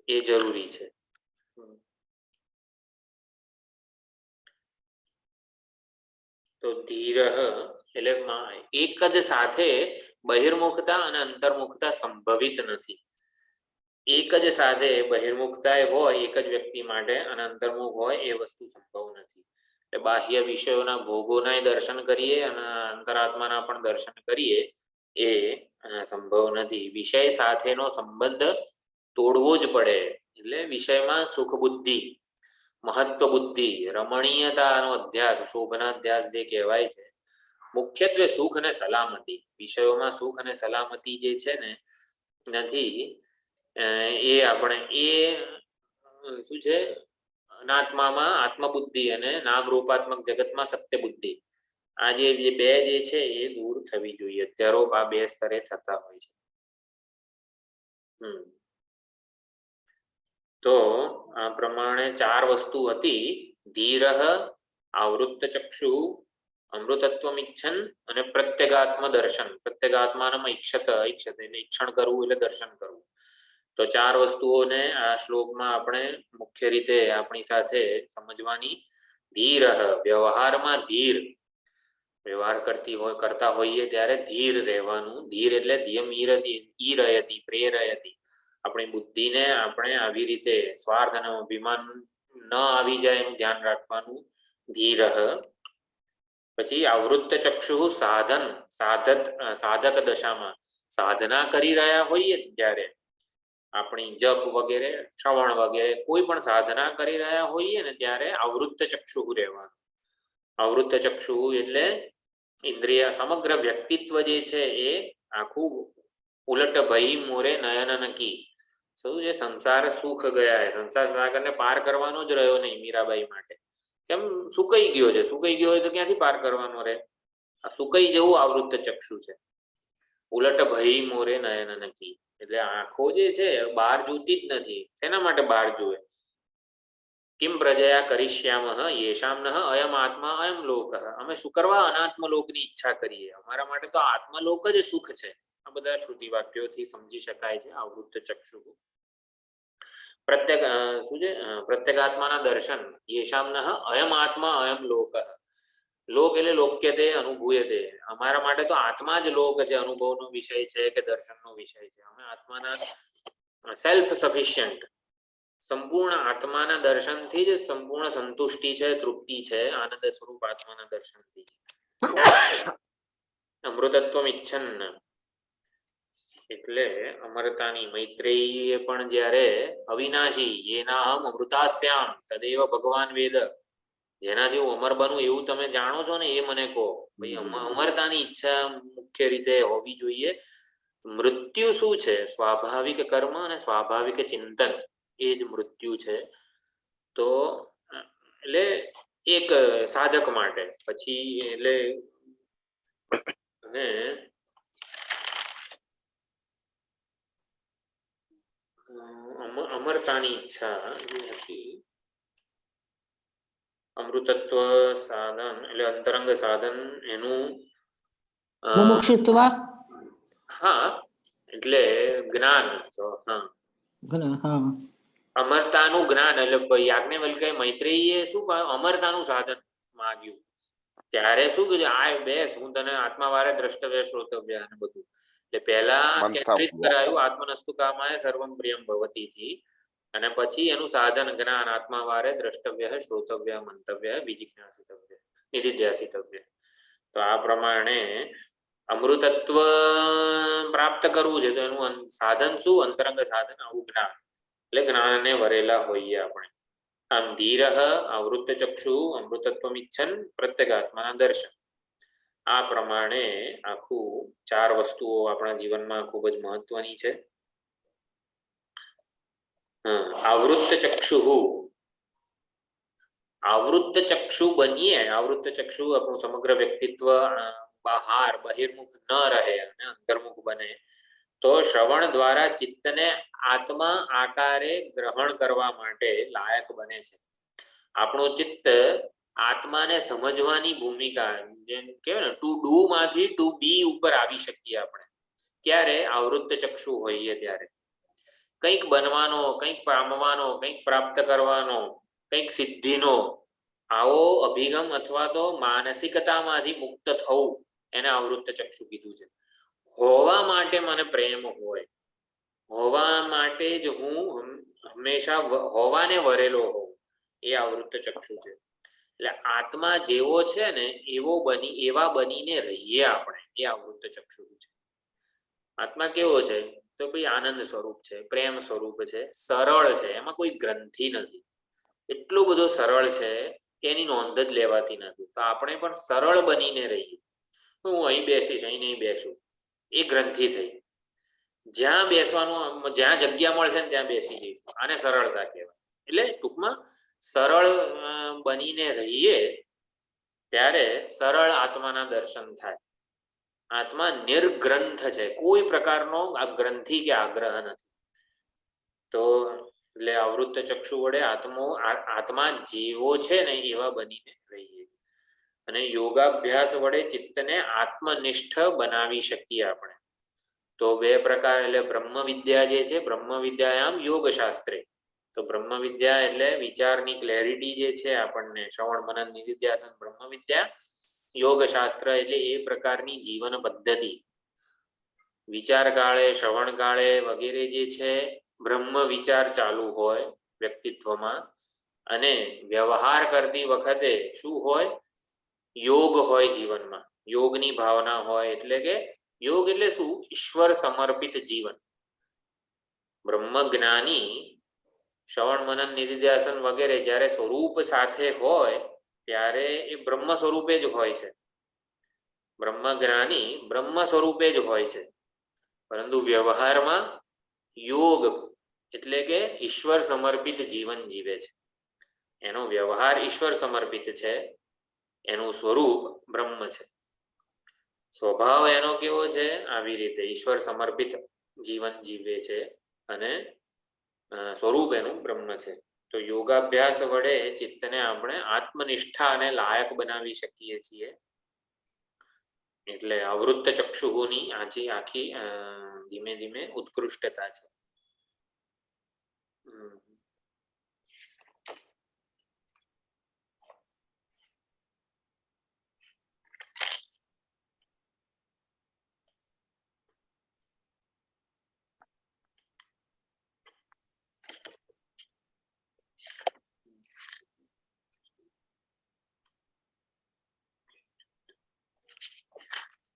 એ જરૂરી છે. તો ધીર એટલે એક જ સાથે બહિર્મુખતા અને અંતર્મુખતા સંભવિત નથી. એક જ સાથે બહિર્મુખતા હોય એક જ વ્યક્તિ માટે અને અંતર્મુખ હોય એ વસ્તુ સંભવ નથી. એટલે બાહ્ય વિષયોના ભોગોના દર્શન કરીએ અને અંતરાત્માના પણ દર્શન કરીએ એ સંભવ નથી. વિષય સાથેનો સંબંધ તોડવો જ પડે. એટલે વિષયમાં સુખ બુદ્ધિ, મહત્વ બુદ્ધિ, રમણીયતાનો અધ્યાસ, શોભના અધ્યાસ જે કહેવાય છે, મુખ્યત્વે સુખ અને સલામતી. વિષયોમાં સુખ અને સલામતી જે છે ને નથી, એ આપણે એ શું છે, અનાત્મામાં આત્મબુદ્ધિ અને નામરૂપાત્મક જગતમાં સત્ય બુદ્ધિ, આ જે બે જે છે એ દૂર થવી જોઈએ. અત્યારો આ બે સ્તરે થતા હોય છે. તો આ પ્રમાણે ચાર વસ્તુ હતી: ધીર, આવૃત્ત ચક્ષુ, અમૃતત્વમ ઈચ્છન અને પ્રત્યેગાત્મ દર્શન. પ્રત્યેગાત્માનમ ઈક્ષત, ઈક્ષત એટલે ઈક્ષણ કરવું એટલે દર્શન કરવું. તો ચાર વસ્તુઓને આ શ્લોકમાં આપણે મુખ્ય રીતે આપણી સાથે સમજવાની. ધીર, વ્યવહારમાં ધીર, વ્યવહાર કરતા હોઈએ ત્યારે ધીર રહેવાનું. ધીર એટલે ધ્યમીરતી, ઈરયતી, પ્રેરયતી. આપણી બુદ્ધિને આપણે આવી રીતે સ્વાર્થ અને અભિમાન ન આવી જાય એનું ધ્યાન રાખવાનું. ધીર. પછી આવૃત્ત ચક્ષુ, સાધન, સાધક દશામાં સાધના કરી રહ્યા હોઈએ ત્યારે, આપણી જપ વગેરે, શ્રવણ વગેરે કોઈ પણ સાધના કરી રહ્યા હોઈએ ને ત્યારે આવૃત્ત ચક્ષુ રહેવાનું. આવૃત્ત ચક્ષુ એટલે ઇન્દ્રિય સમગ્ર વ્યક્તિત્વ જે છે એ આખું ઉલટ ભઈ મોરે નયન નકી. શું છે, સંસાર સુખ ગયા, સંસાર સાગરને પાર કરવાનો જ રહ્યો નહીં મીરાબાઈ માટે. કેમ? સુકાઈ ગયો છે. સુકાઈ ગયો હોય તો ક્યાંથી પાર કરવાનો રહે? આ સુકાઈ જેવું આવૃત્ત ચક્ષુ છે. ઉલટ ભઈ મોરે નયન નકી એટલે આંખો જે છે બહાર જોતી જ નથી. શેના માટે બહાર જુએ? કિમ પ્રજયા કરીશ્યામઃ યેષામ નઃ અયમ આત્મા અયમ લોક. અમે શું કરવા અનાત્મ લોકની ઈચ્છા કરીએ? અમારા માટે તો આત્મલોક જ સુખ છે. આ બધા શ્રુતિ વાક્યોથી સમજી શકાય છે આવૃત્ત ચક્ષુ. શું છે? પ્રત્યેગાત્માના દર્શન. યેષામ નઃ અયમ આત્મા અયમ લોક. લોક એટલે લોક્યતે, અનુભૂયતે. અમારા માટે તો આત્મા જ લોક છે, અનુભવનો વિષય છે કે દર્શનનો વિષય છે. અમે આત્માના સેલ્ફ સફિશિયન્ટ, સંપૂર્ણ આત્માના દર્શનથી જ સંપૂર્ણ સંતુષ્ટિ છે, તૃપ્તિ છે, આનંદ સ્વરૂપ આત્માના દર્શનથી. અમૃતત્વમ ઈચ્છન એટલે અમરતાની. મૈત્રેયીએ પણ જ્યારે અવિનાશી યેનાહમ અમૃતાસ્યામ તદેવ ભગવાન વેદ, જેનાથી હું અમર બનું એવું તમે જાણો છો ને એ મને કહો. ભાઈ અમરતાની ઈચ્છા મુખ્ય રીતે હોવી જોઈએ. મૃત્યુ શું છે? સ્વાભાવિક કર્મ અને સ્વાભાવિક ચિંતન, એ જ મૃત્યુ છે. તો એટલે એક સાધક માટે પછી એટલે અને અમરતાની ઈચ્છા હતી. અમૃતત્વ સાધન એટલે અંતરંગ સાધન એનું મુમુક્ષુત્વ. હા એટલે જ્ઞાન. હા, અમરતાનું જ્ઞાન એટલે યાજ્ઞવલ્ક્ય મૈત્રેયીએ શું અમરતાનું સાધન માંગ્યું ત્યારે શું કીધું? આ બેસ, હું તને આત્માવારે દ્રષ્ટવ્ય શ્રોતવ્ય અને બધું. એટલે પહેલા કેન્દ્રિત કરાયું આત્મનસ્તુ કામાય સર્વમ પ્રિયમ ભવતી થી, અને પછી એનું સાધન જ્ઞાન આત્માવારે દ્રષ્ટવ્ય, શ્રોતવ્ય, મંતવ્ય, વિજિજ્ઞાસિતવ્ય, નિધિધ્યાસિતવ્ય. તો આ પ્રમાણે અમૃતત્વ પ્રાપ્ત કરવું છે તો એનું સાધન શું? અંતરંગ સાધન આવું જ્ઞાન. એટલે જ્ઞાનને વરેલા હોઈએ આપણે. આમ ધીર, આવૃત્ત ચક્ષુ, અમૃતત્વમ ઈચ્છન, પ્રત્યેગાત્માના દર્શન. આ પ્રમાણે આખું ચાર વસ્તુઓ આપણા જીવનમાં ખૂબ જ મહત્વની છે. આવૃત્ત ચક્ષુ, આવૃત્ત ચક્ષુ બનીએ. આવૃત્ત ચક્ષુ આપણું સમગ્ર વ્યક્તિત્વ બહાર બહિર્મુખ ન રહે અને અંતર્મુખ બને તો શ્રવણ દ્વારા ચિત્તને આત્મા આકારે ગ્રહણ કરવા માટે લાયક બને છે. આપણું ચિત્ત આત્માને સમજવાની ભૂમિકા, જેમ કહેવાય ને ટુ ડુ માંથી ટુ બી ઉપર આવી શકીએ આપણે ક્યારે? આવૃત્ત ચક્ષુ હોઈએ ત્યારે. કંઈક બનવાનો, કંઈક પામવાનો, કંઈક પ્રાપ્ત કરવાનો, કંઈક સિદ્ધિનો આવો અભિગમ અથવા તો માનસિકતામાંથી મુક્ત થવું, એને આવૃત્ત ચક્ષુ કીધું છે. હોવા માટે મને પ્રેમ હોય, હોવા માટે જ હું હંમેશા હોવાને વરેલો હોઉં, એ આવૃત્ત ચક્ષુ છે. એટલે આત્મા જેવો છે ને એવા બનીને રહીએ આપણે, એ આવૃત્ત ચક્ષુ છે. આત્મા કેવો છે? તો ભાઈ આનંદ સ્વરૂપ છે, પ્રેમ સ્વરૂપ છે, સરળ છે, એમાં કોઈ ગ્રંથિ નથી. એટલો બધો સરળ છે કે એની નોંધ જ લેવાતી નથી. તો આપણે પણ સરળ બનીને રહીએ. હું અહીં બેસીશ, અહીં નહીં બેસું, એ ગ્રંથિ થઈ. જ્યાં બેસવાનું, જ્યાં જગ્યા મળશે ને ત્યાં બેસી જઈશું, આને સરળતા કહેવાય. એટલે ટૂંકમાં સરળ બનીને રહીએ ત્યારે સરળ આત્માના દર્શન થાય. આત્મા નિર્ગ્રંથ છે, કોઈ પ્રકારનો આ ગ્રંથિ કે આગ્રહ નથી. તો એટલે આવૃત્ત ચક્ષુ વડે આત્મા જેવો છે ને એવા બનીને રહીએ. અને યોગાભ્યાસ વડે ચિત્તને આત્મનિષ્ઠ બનાવી શકીએ આપણે. તો બે પ્રકાર, એટલે બ્રહ્મ વિદ્યા જે છે, બ્રહ્મ વિદ્યાયામ યોગ શાસ્ત્રે. તો બ્રહ્મ વિદ્યા એટલે વિચારની ક્લેરિટી જે છે આપણને, શ્રવણ મનન નિધિધ્યાસન બ્રહ્મ વિદ્યા. યોગ શાસ્ત્ર એટલે એ પ્રકારની જીવન પદ્ધતિ. વિચાર કાળે, શ્રવણ કાળે વગેરે જે છે બ્રહ્મ વિચાર ચાલુ હોય વ્યક્તિત્વમાં, અને વ્યવહાર કરતી વખતે શું હોય? યોગ હોય જીવનમાં, યોગની ભાવના હોય. એટલે કે યોગ એટલે શું? ઈશ્વર સમર્પિત જીવન. બ્રહ્મ જ્ઞાની શ્રવણ મનન નિધિધ્યાસન વગેરે જ્યારે સ્વરૂપ સાથે હોય ત્યારે એ બ્રહ્મ સ્વરૂપે જ હોય છે. બ્રહ્મ જ્ઞાની બ્રહ્મ સ્વરૂપે જ હોય છે, પરંતુ વ્યવહારમાં યોગ એટલે કે ઈશ્વર સમર્પિત જીવન જીવે છે. એનો વ્યવહાર ઈશ્વર સમર્પિત છે, એનું સ્વરૂપ બ્રહ્મ છે. સ્વભાવ એનો કેવો છે? આવી રીતે ઈશ્વર સમર્પિત જીવન જીવે છે, અને સ્વરૂપ એનું બ્રહ્મ છે. તો યોગાભ્યાસ વડે ચિત્તને આપણે આત્મનિષ્ઠા અને લાયક બનાવી શકીએ છીએ. એટલે આવૃત્ત ચક્ષુની આખી ધીમે ધીમે ઉત્કૃષ્ટતા છે.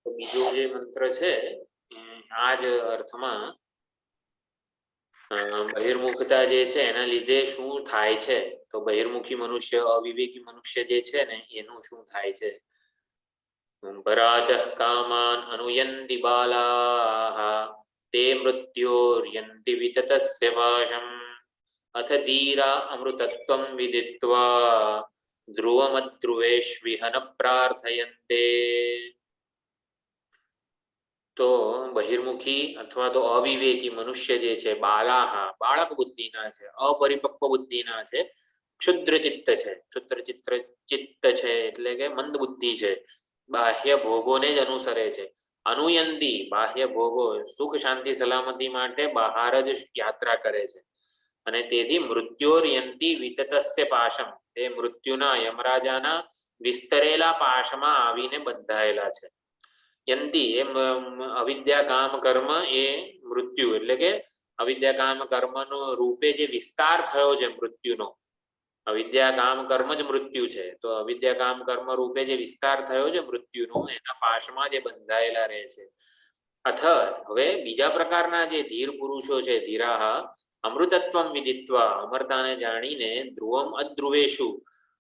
બીજો જે મંત્ર છે આ જ અર્થમાં બહિર્મુખતા જે છે એના લીધે શું થાય છે, તો બહિર્મુખી મનુષ્ય, અવિવેકી મનુષ્ય જે છે ને એનું શું થાય છે? પરાચઃ કામાન અનુયંતિ બાલાઃ તે મૃત્યોર્યંતિ વિતતસ્ય પાશમ અથ ધીરા અમૃતત્વં વિદિત્વા ધ્રુવમદ્રુવેષ્વિહ ન પ્રાર્થયન્તે. તો બહિર્મુખી અથવા તો અવિવેકી મનુષ્ય જે છે, બાલાહા બાળક બુદ્ધિના છે, અપરિપક્વ બુદ્ધિના છે, ક્ષુદ્ર ચિત્ત છે. ક્ષુદ્ર ચિત્ત છે એટલે કે મંદ બુદ્ધિ છે, બાહ્ય ભોગોને જ અનુસરે છે. અનુયંતી બાહ્ય ભોગો, સુખ શાંતિ સલામતી માટે બહાર જ યાત્રા કરે છે. અને તેથી મૃત્યોર્યંતી વિતતસ્ય પાશમ, તે મૃત્યુના યમરાજાના વિસ્તરેલા પાશમાં આવીને બંધાયેલા છે. યંતી એ અવિદ્યા કામ કર્મ, એ મૃત્યુ એટલે કે અવિદ્યા કામ કર્મનો રૂપે જે વિસ્તાર થયો છે મૃત્યુનો, અવિદ્યા કામ કર્મ જ મૃત્યુ છે. તો અવિદ્યા કામ કર્મ રૂપે જે વિસ્તાર થયો છે મૃત્યુનો, એના પાશમાં જે બંધાયેલા રહે છે. અથ હવે બીજા પ્રકારના જે ધીર પુરુષો છે, ધીરાહ અમૃતત્વમ વિદિત્વા, અમરતાને જાણીને, ધ્રુવમ અધ્રુવેશુ,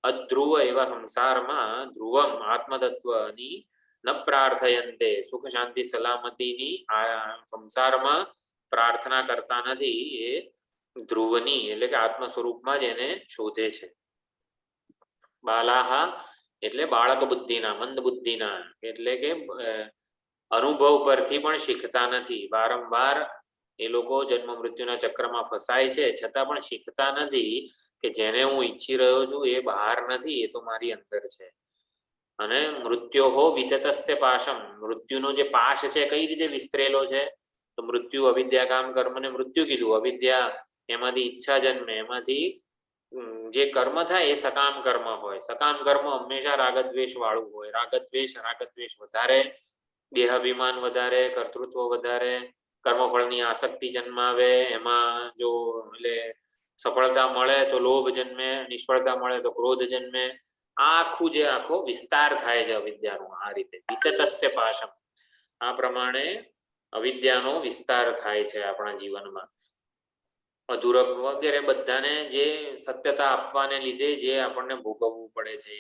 અધ્રુવ એવા સંસારમાં ધ્રુવમ આત્મતત્વની ન પ્રાર્થયંતે, સુખ શાંતિ સલામતીની આ સંસારમાં પ્રાર્થના કરતા નથી, એ ધ્રુવની એટલે કે આત્મ સ્વરૂપમાં જ એને શોધે છે. બાલાહા એટલે બાળક બુદ્ધિના, મંદ બુદ્ધિના, એટલે કે અનુભવ પરથી પણ શીખતા નથી, વારંવાર એ લોકો જન્મ મૃત્યુના ચક્રમાં ફસાય છે, છતાં પણ શીખતા નથી કે જેને હું ઈચ્છી રહ્યો છું એ બહાર નથી, એ તો મારી અંદર છે. અને મૃત્યોહો વિતતસ્ય પાશમ, મૃત્યુનો જે પાશ છે કઈ રીતે વિસ્તરેલો છે? તો મૃત્યુ અવિદ્યા કામ કર્મ ને મૃત્યુ કીધું. અવિદ્યા એમાંથી ઈચ્છા જન્મે, એમાંથી જે કર્મ થાય એ સકામ કર્મ હોય. સકામ કર્મ હંમેશા રાગદ્વેષ વાળું હોય. રાગદ્વેષ વધારે, દેહાભિમાન વધારે, કર્તૃત્વ વધારે, કર્મફળની આસક્તિ જન્માવે. એમાં જો એટલે સફળતા મળે તો લોભ જન્મે, નિષ્ફળતા મળે તો ક્રોધ જન્મે. આખું જે આખો વિસ્તાર થાય છે અવિદ્યાનો આ રીતે. વિતતસ્ય પાશમ, આ પ્રમાણે અવિદ્યાનો વિસ્તાર થાય છે આપણા જીવનમાં. અધૂરપ વગેરે બધાને જે સત્યતા આપવાને લીધે જે આપણને ભોગવવું પડે છે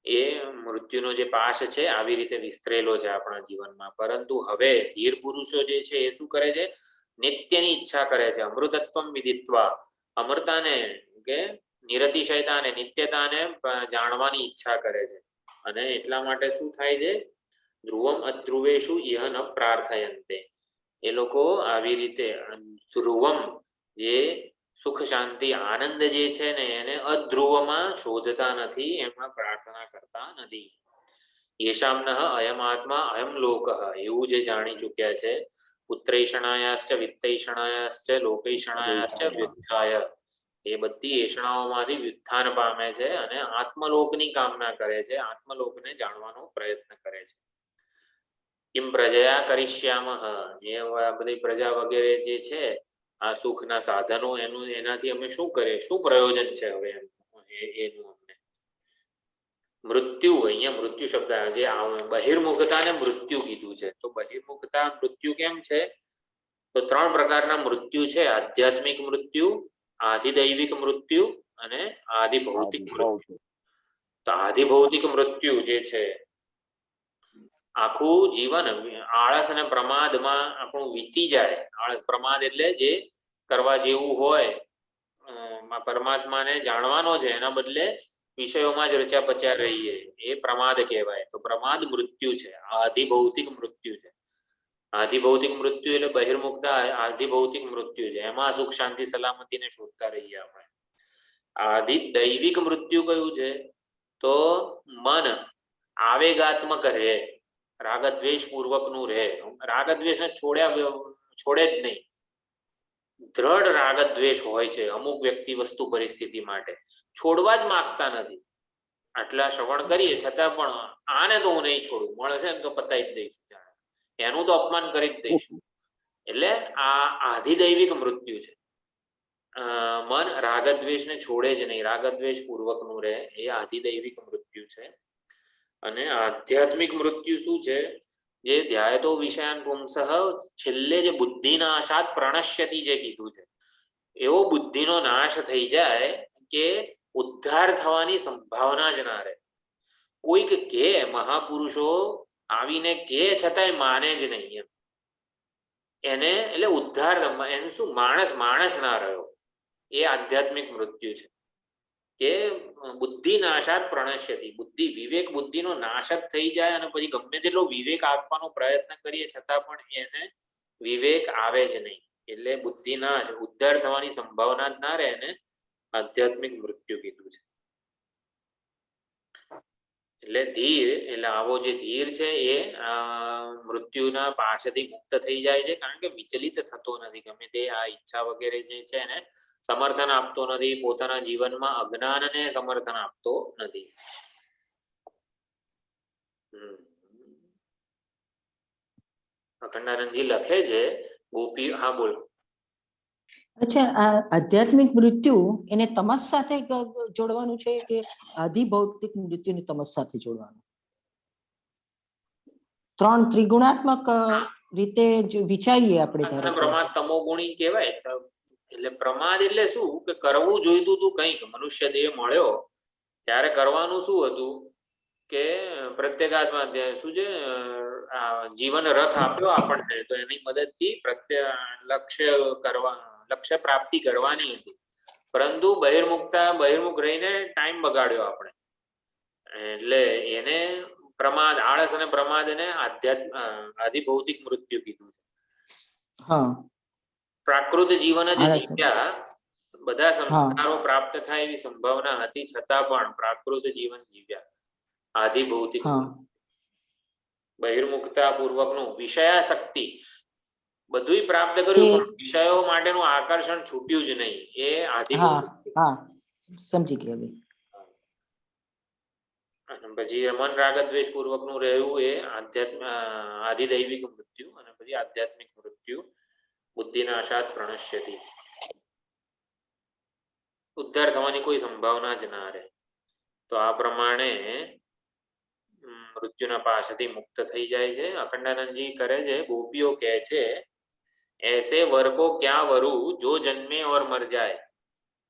એ મૃત્યુનો જે પાશ છે આવી રીતે વિસ્તરેલો છે આપણા જીવનમાં. પરંતુ હવે ધીર પુરુષો જે છે એ શું કરે છે? નિત્યની ઈચ્છા કરે છે. અમૃતત્વમ વિદિત્વા, અમરતાને કે નિરતિશયતાને, નિત્યતાને જાણવાની ઈચ્છા કરે છે. અને એટલા માટે શું થાય છે? ધ્રુવમ અધ્રુવેશુ ઇહ ન પ્રાર્થયન્તે. એ લોકો આવી રીતે ધ્રુવમ, જે સુખ શાંતિ આનંદ જે છે ને એને અધ્રુવમાં શોધતા નથી, એમાં પ્રાર્થના કરતા નથી. યેશામ્નઃ અયમ આત્મા અયમ લોકઃ, એવું જે જાણી ચૂક્યા છે. પુત્રૈષણાયાશ્ચ વિત્તૈષણાયાશ્ચ લોકૈષણાયાશ્ચ વ્યુત્થાય, એ બધી એષણાઓમાંથી વ્યુત્થાન પામે છે અને આત્મલોકની કામના કરે છે, આત્મલોકને જાણવાનો પ્રયત્ન કરે છે. કિમ પ્રજયા કરીશ્યામઃ, એ બધી પ્રજા વગેરે જે છે આ સુખના સાધનો, એનાથી અમે શું કરીએ, શું પ્રયોજન છે હવે એનું અમને? મૃત્યુ, અહીંયા મૃત્યુ શબ્દ જે બહિર્મુખતાને મૃત્યુ કીધું છે. તો બહિર્મુખતા મૃત્યુ કેમ છે? તો 3 પ્રકારના મૃત્યુ છે. આધ્યાત્મિક મૃત્યુ, આધિદૈવિક મૃત્યુ અને આધિભૌતિક મૃત્યુ. તો આધિભૌતિક મૃત્યુ જે છે, આખું જીવન આળસ અને પ્રમાદમાં આપણું વીતી જાય. પ્રમાદ એટલે જે કરવા જેવું હોય, પરમાત્માને જાણવાનો છે, એના બદલે વિષયોમાં જ રચ્યા પચ્યા રહીએ, એ પ્રમાદ કહેવાય. તો પ્રમાદ મૃત્યુ છે, આધિભૌતિક મૃત્યુ છે. આધિભૌતિક મૃત્યુ એટલે બહિર્મુખતા આધિભૌતિક મૃત્યુ છે. એમાં સુખ શાંતિ સલામતીને શોધતા રહીએ આપણે. આધિદૈવિક મૃત્યુ કયું છે? તો મન આવેગાત્મક રહે, રાગદ્વેષ પૂર્વકનું રહે. રાગદ્વેષને છોડે જ નહીં. દ્રઢ રાગદ્વેષ હોય છે અમુક વ્યક્તિ વસ્તુ પરિસ્થિતિ માટે, છોડવા જ માંગતા નથી. આટલા શ્રવણ કરીએ છતાં પણ આને તો હું નહીં છોડું, મળશે ને તો પતાવી જ દઈશું, એનું તો અપમાન કરી જ દઈશું. એટલે આ આધિદૈવિક મૃત્યુ છે. મન રાગદ્વેષને છોડે જ નહીં, રાગદ્વેષ પૂર્વકનું રહે, એ આધિદૈવિક મૃત્યુ છે. અને આધ્યાત્મિક મૃત્યુ શું છે? જે ધ્યાયતો વિષયાન પુંસઃ, છેલ્લે જે બુદ્ધિના આશાત પ્રણશ્યતિ જે કીધું છે, એવો બુદ્ધિનો નાશ થઈ જાય કે ઉદ્ધાર થવાની સંભાવના જ ના રહે. કોઈક કે મહાપુરુષો આવીને કે છતાંય માને જ નહીં એને, એટલે ઉદ્ધાર, એનું શું માણસ ના રહ્યો, એ આધ્યાત્મિક મૃત્યુ છે. કે બુદ્ધિ નાશાત પ્રણશ્યતિ, બુદ્ધિ વિવેક બુદ્ધિનો નાશ જ થઈ જાય અને પછી ગમે તેટલો વિવેક આપવાનો પ્રયત્ન કરીએ છતાં પણ એને વિવેક આવે જ નહીં. એટલે બુદ્ધિ નાશ, ઉદ્ધાર થવાની સંભાવના જ ના રહે, એને આધ્યાત્મિક મૃત્યુ કીધું છે. એટલે ધીર, એટલે આવો જે ધીર છે એ મૃત્યુના પાસેથી મુક્ત થઈ જાય છે, કારણ કે વિચલિત થતો નથી. ગમે તે આ ઈચ્છા વગેરે જે છે એને સમર્થન આપતો નથી, પોતાના જીવનમાં અજ્ઞાનને સમર્થન આપતો નથી. અખંડાનંદજી લખે છે ગોપી, હા બોલો. અચ્છા, આ આધ્યાત્મિક મૃત્યુ એને તમસ સાથે જોડવાનું છે કે આધિભૌતિક મૃત્યુને તમસ સાથે જોડવાનું? 3 ત્રિગુણાત્મક રીતે વિચારીએ આપણે. પ્રમાદ તમોગુણી કહેવાય. એટલે પ્રમાદ એટલે શું કે કરવું જોઈતું હતું કંઈક, મનુષ્ય દેહ મળ્યો ત્યારે કરવાનું શું હતું કે પ્રત્યેગાત્મા શું છે, જીવન રથ આપ્યો આપણને, તો એની મદદથી લક્ષ્ય પ્રાપ્તિ કરવાની હતી. પરંતુ બહિર્મુખ રહીને ટાઈમ બગાડ્યો આપણે. એટલે એને પ્રમાદ, આળસ અને પ્રમાદને આધિભૌતિક મૃત્યુ કીધું છે. હા, પ્રાકૃત જીવન જ હા, જીવ્યા, બધા સંસ્કારો પ્રાપ્ત થાય એવી સંભાવના હતી છતાં પણ પ્રાકૃત જીવન જીવ્યા, આધિ ભૌતિક હા બહિર્મુખતા પૂર્વકનું વિષયાશક્તિ બધુંય પ્રાપ્ત કર્યું તે- પણ વિષયો માટેનું આકર્ષણ છૂટ્યું જ નહીં, એ આધિ હા ભૌતિક. હા સમજી ગયા ભાઈ. અને પછી મન રાગ દ્વેષ પૂર્વકનું રહ્યું એ આધિદૈવિક મૃત્યુ, અને પછી આધ્યાત્મિક મૃત્યુ બુદ્ધિનાશાત પ્રણશ્યતિ, ઉદ્ધાર થવાની કોઈ સંભાવના જ ના રહે. તો આ પ્રમાણે મૃત્યુના પાસેથી મુક્ત થઈ જાય છે. અખંડાનંદજી કરે છે, ગોપીઓ કહે છે, એસે વર કો ક્યાં વરુ જો જન્મે ઓર મર જાય.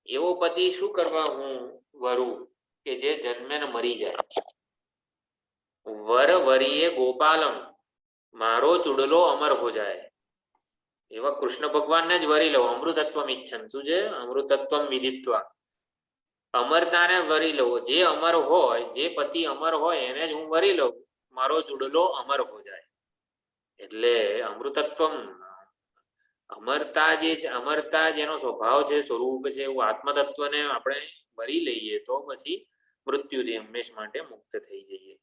એવો પતિ શું કરવા હું વરુ કે જે જન્મે ને મરી જાય. વર વરીએ ગોપાલમ મારો ચુડલો અમર હો જાય. એવા કૃષ્ણ ભગવાનને જ વરી લઉં. અમૃતત્વમ ઈચ્છન, શું છે? અમૃતત્વમ વિદિત્વા, અમરતાને વરી લઉં. જે અમર હોય, જે પતિ અમર હોય એને જ હું વરી લઉં, મારો ચુડલો અમર હો જાય. એટલે અમૃતત્વમ, અમરતા જે છે, અમરતા જેનો સ્વભાવ છે, સ્વરૂપ છે, એવું આત્મતત્વને આપણે વરી લઈએ તો પછી મૃત્યુથી હંમેશ માટે મુક્ત થઈ જઈએ.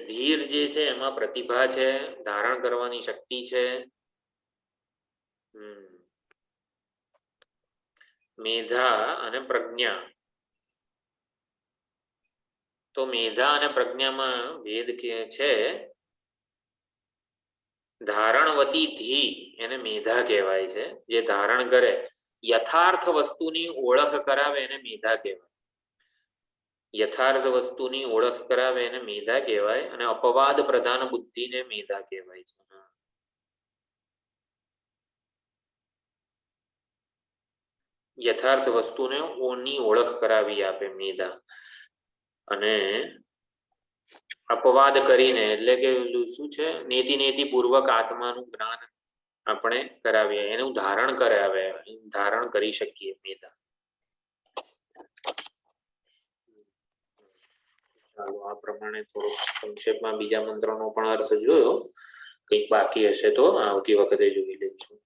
ધીર જે છે એમાં પ્રતિભા છે, ધારણ કરવાની શક્તિ છે. મેધા અને પ્રજ્ઞા, તો મેધા અને પ્રજ્ઞામાં ભેદ છે. ધારણવતી ધી એને મેધા કહેવાય છે, જે ધારણ કરે, યથાર્થ વસ્તુની ઓળખ કરાવે એને મેધા કહેવાય. યથાર્થ વસ્તુની ઓળખ કરાવે એને મેધા કહેવાય, અને અપવાદ પ્રધાન બુદ્ધિને મેધા કહેવાય છે. યથાર્થ વસ્તુને ઓની ઓળખ કરાવી આપે મેધા, અને અપવાદ કરીને એટલે કે શું છે, નેતિ નેતિ પૂર્વક આત્માનું જ્ઞાન આપણે કરાવીએ, એનું ધારણ કરાવે, ધારણ કરી શકીએ મેધા. ચાલો આ પ્રમાણે થોડું સંક્ષેપમાં બીજા મંત્રનો પણ અર્થ જોયો. કંઈક બાકી હશે તો આવતી વખતે જોઈ લઈશું.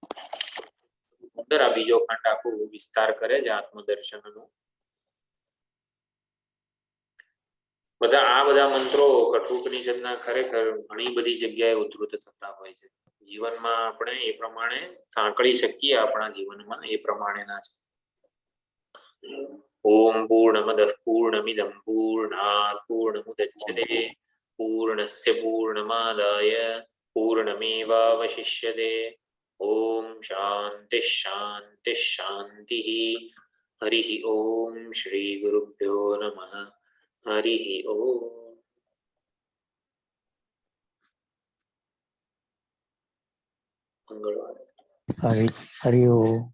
અંદર આ બીજો ખંડ આખો વિસ્તાર કરે છે આત્મદર્શનનો. બધા મંત્રો કઠોપનિષદના ખરેખર ઘણી બધી જગ્યાએ ઉદ્ધૃત થતા હોય છે. જીવનમાં આપણે એ પ્રમાણે સાંકળી શકીએ, આપણા જીવનમાં એ પ્રમાણેના છે. ઓમ પૂર્ણમદઃ પૂર્ણમિદં પૂર્ણાત પૂર્ણમુદચ્યતે પૂર્ણસ્ય પૂર્ણમાદાય પૂર્ણમેવાવશિષ્યતે. ઓમ શાંતિ શાંતિ શાંતિ. હરિ ઓમ શ્રી ગુરુભ્યો નમઃ. હરિ ઓમ. મંગળવાર. હરિ ઓમ.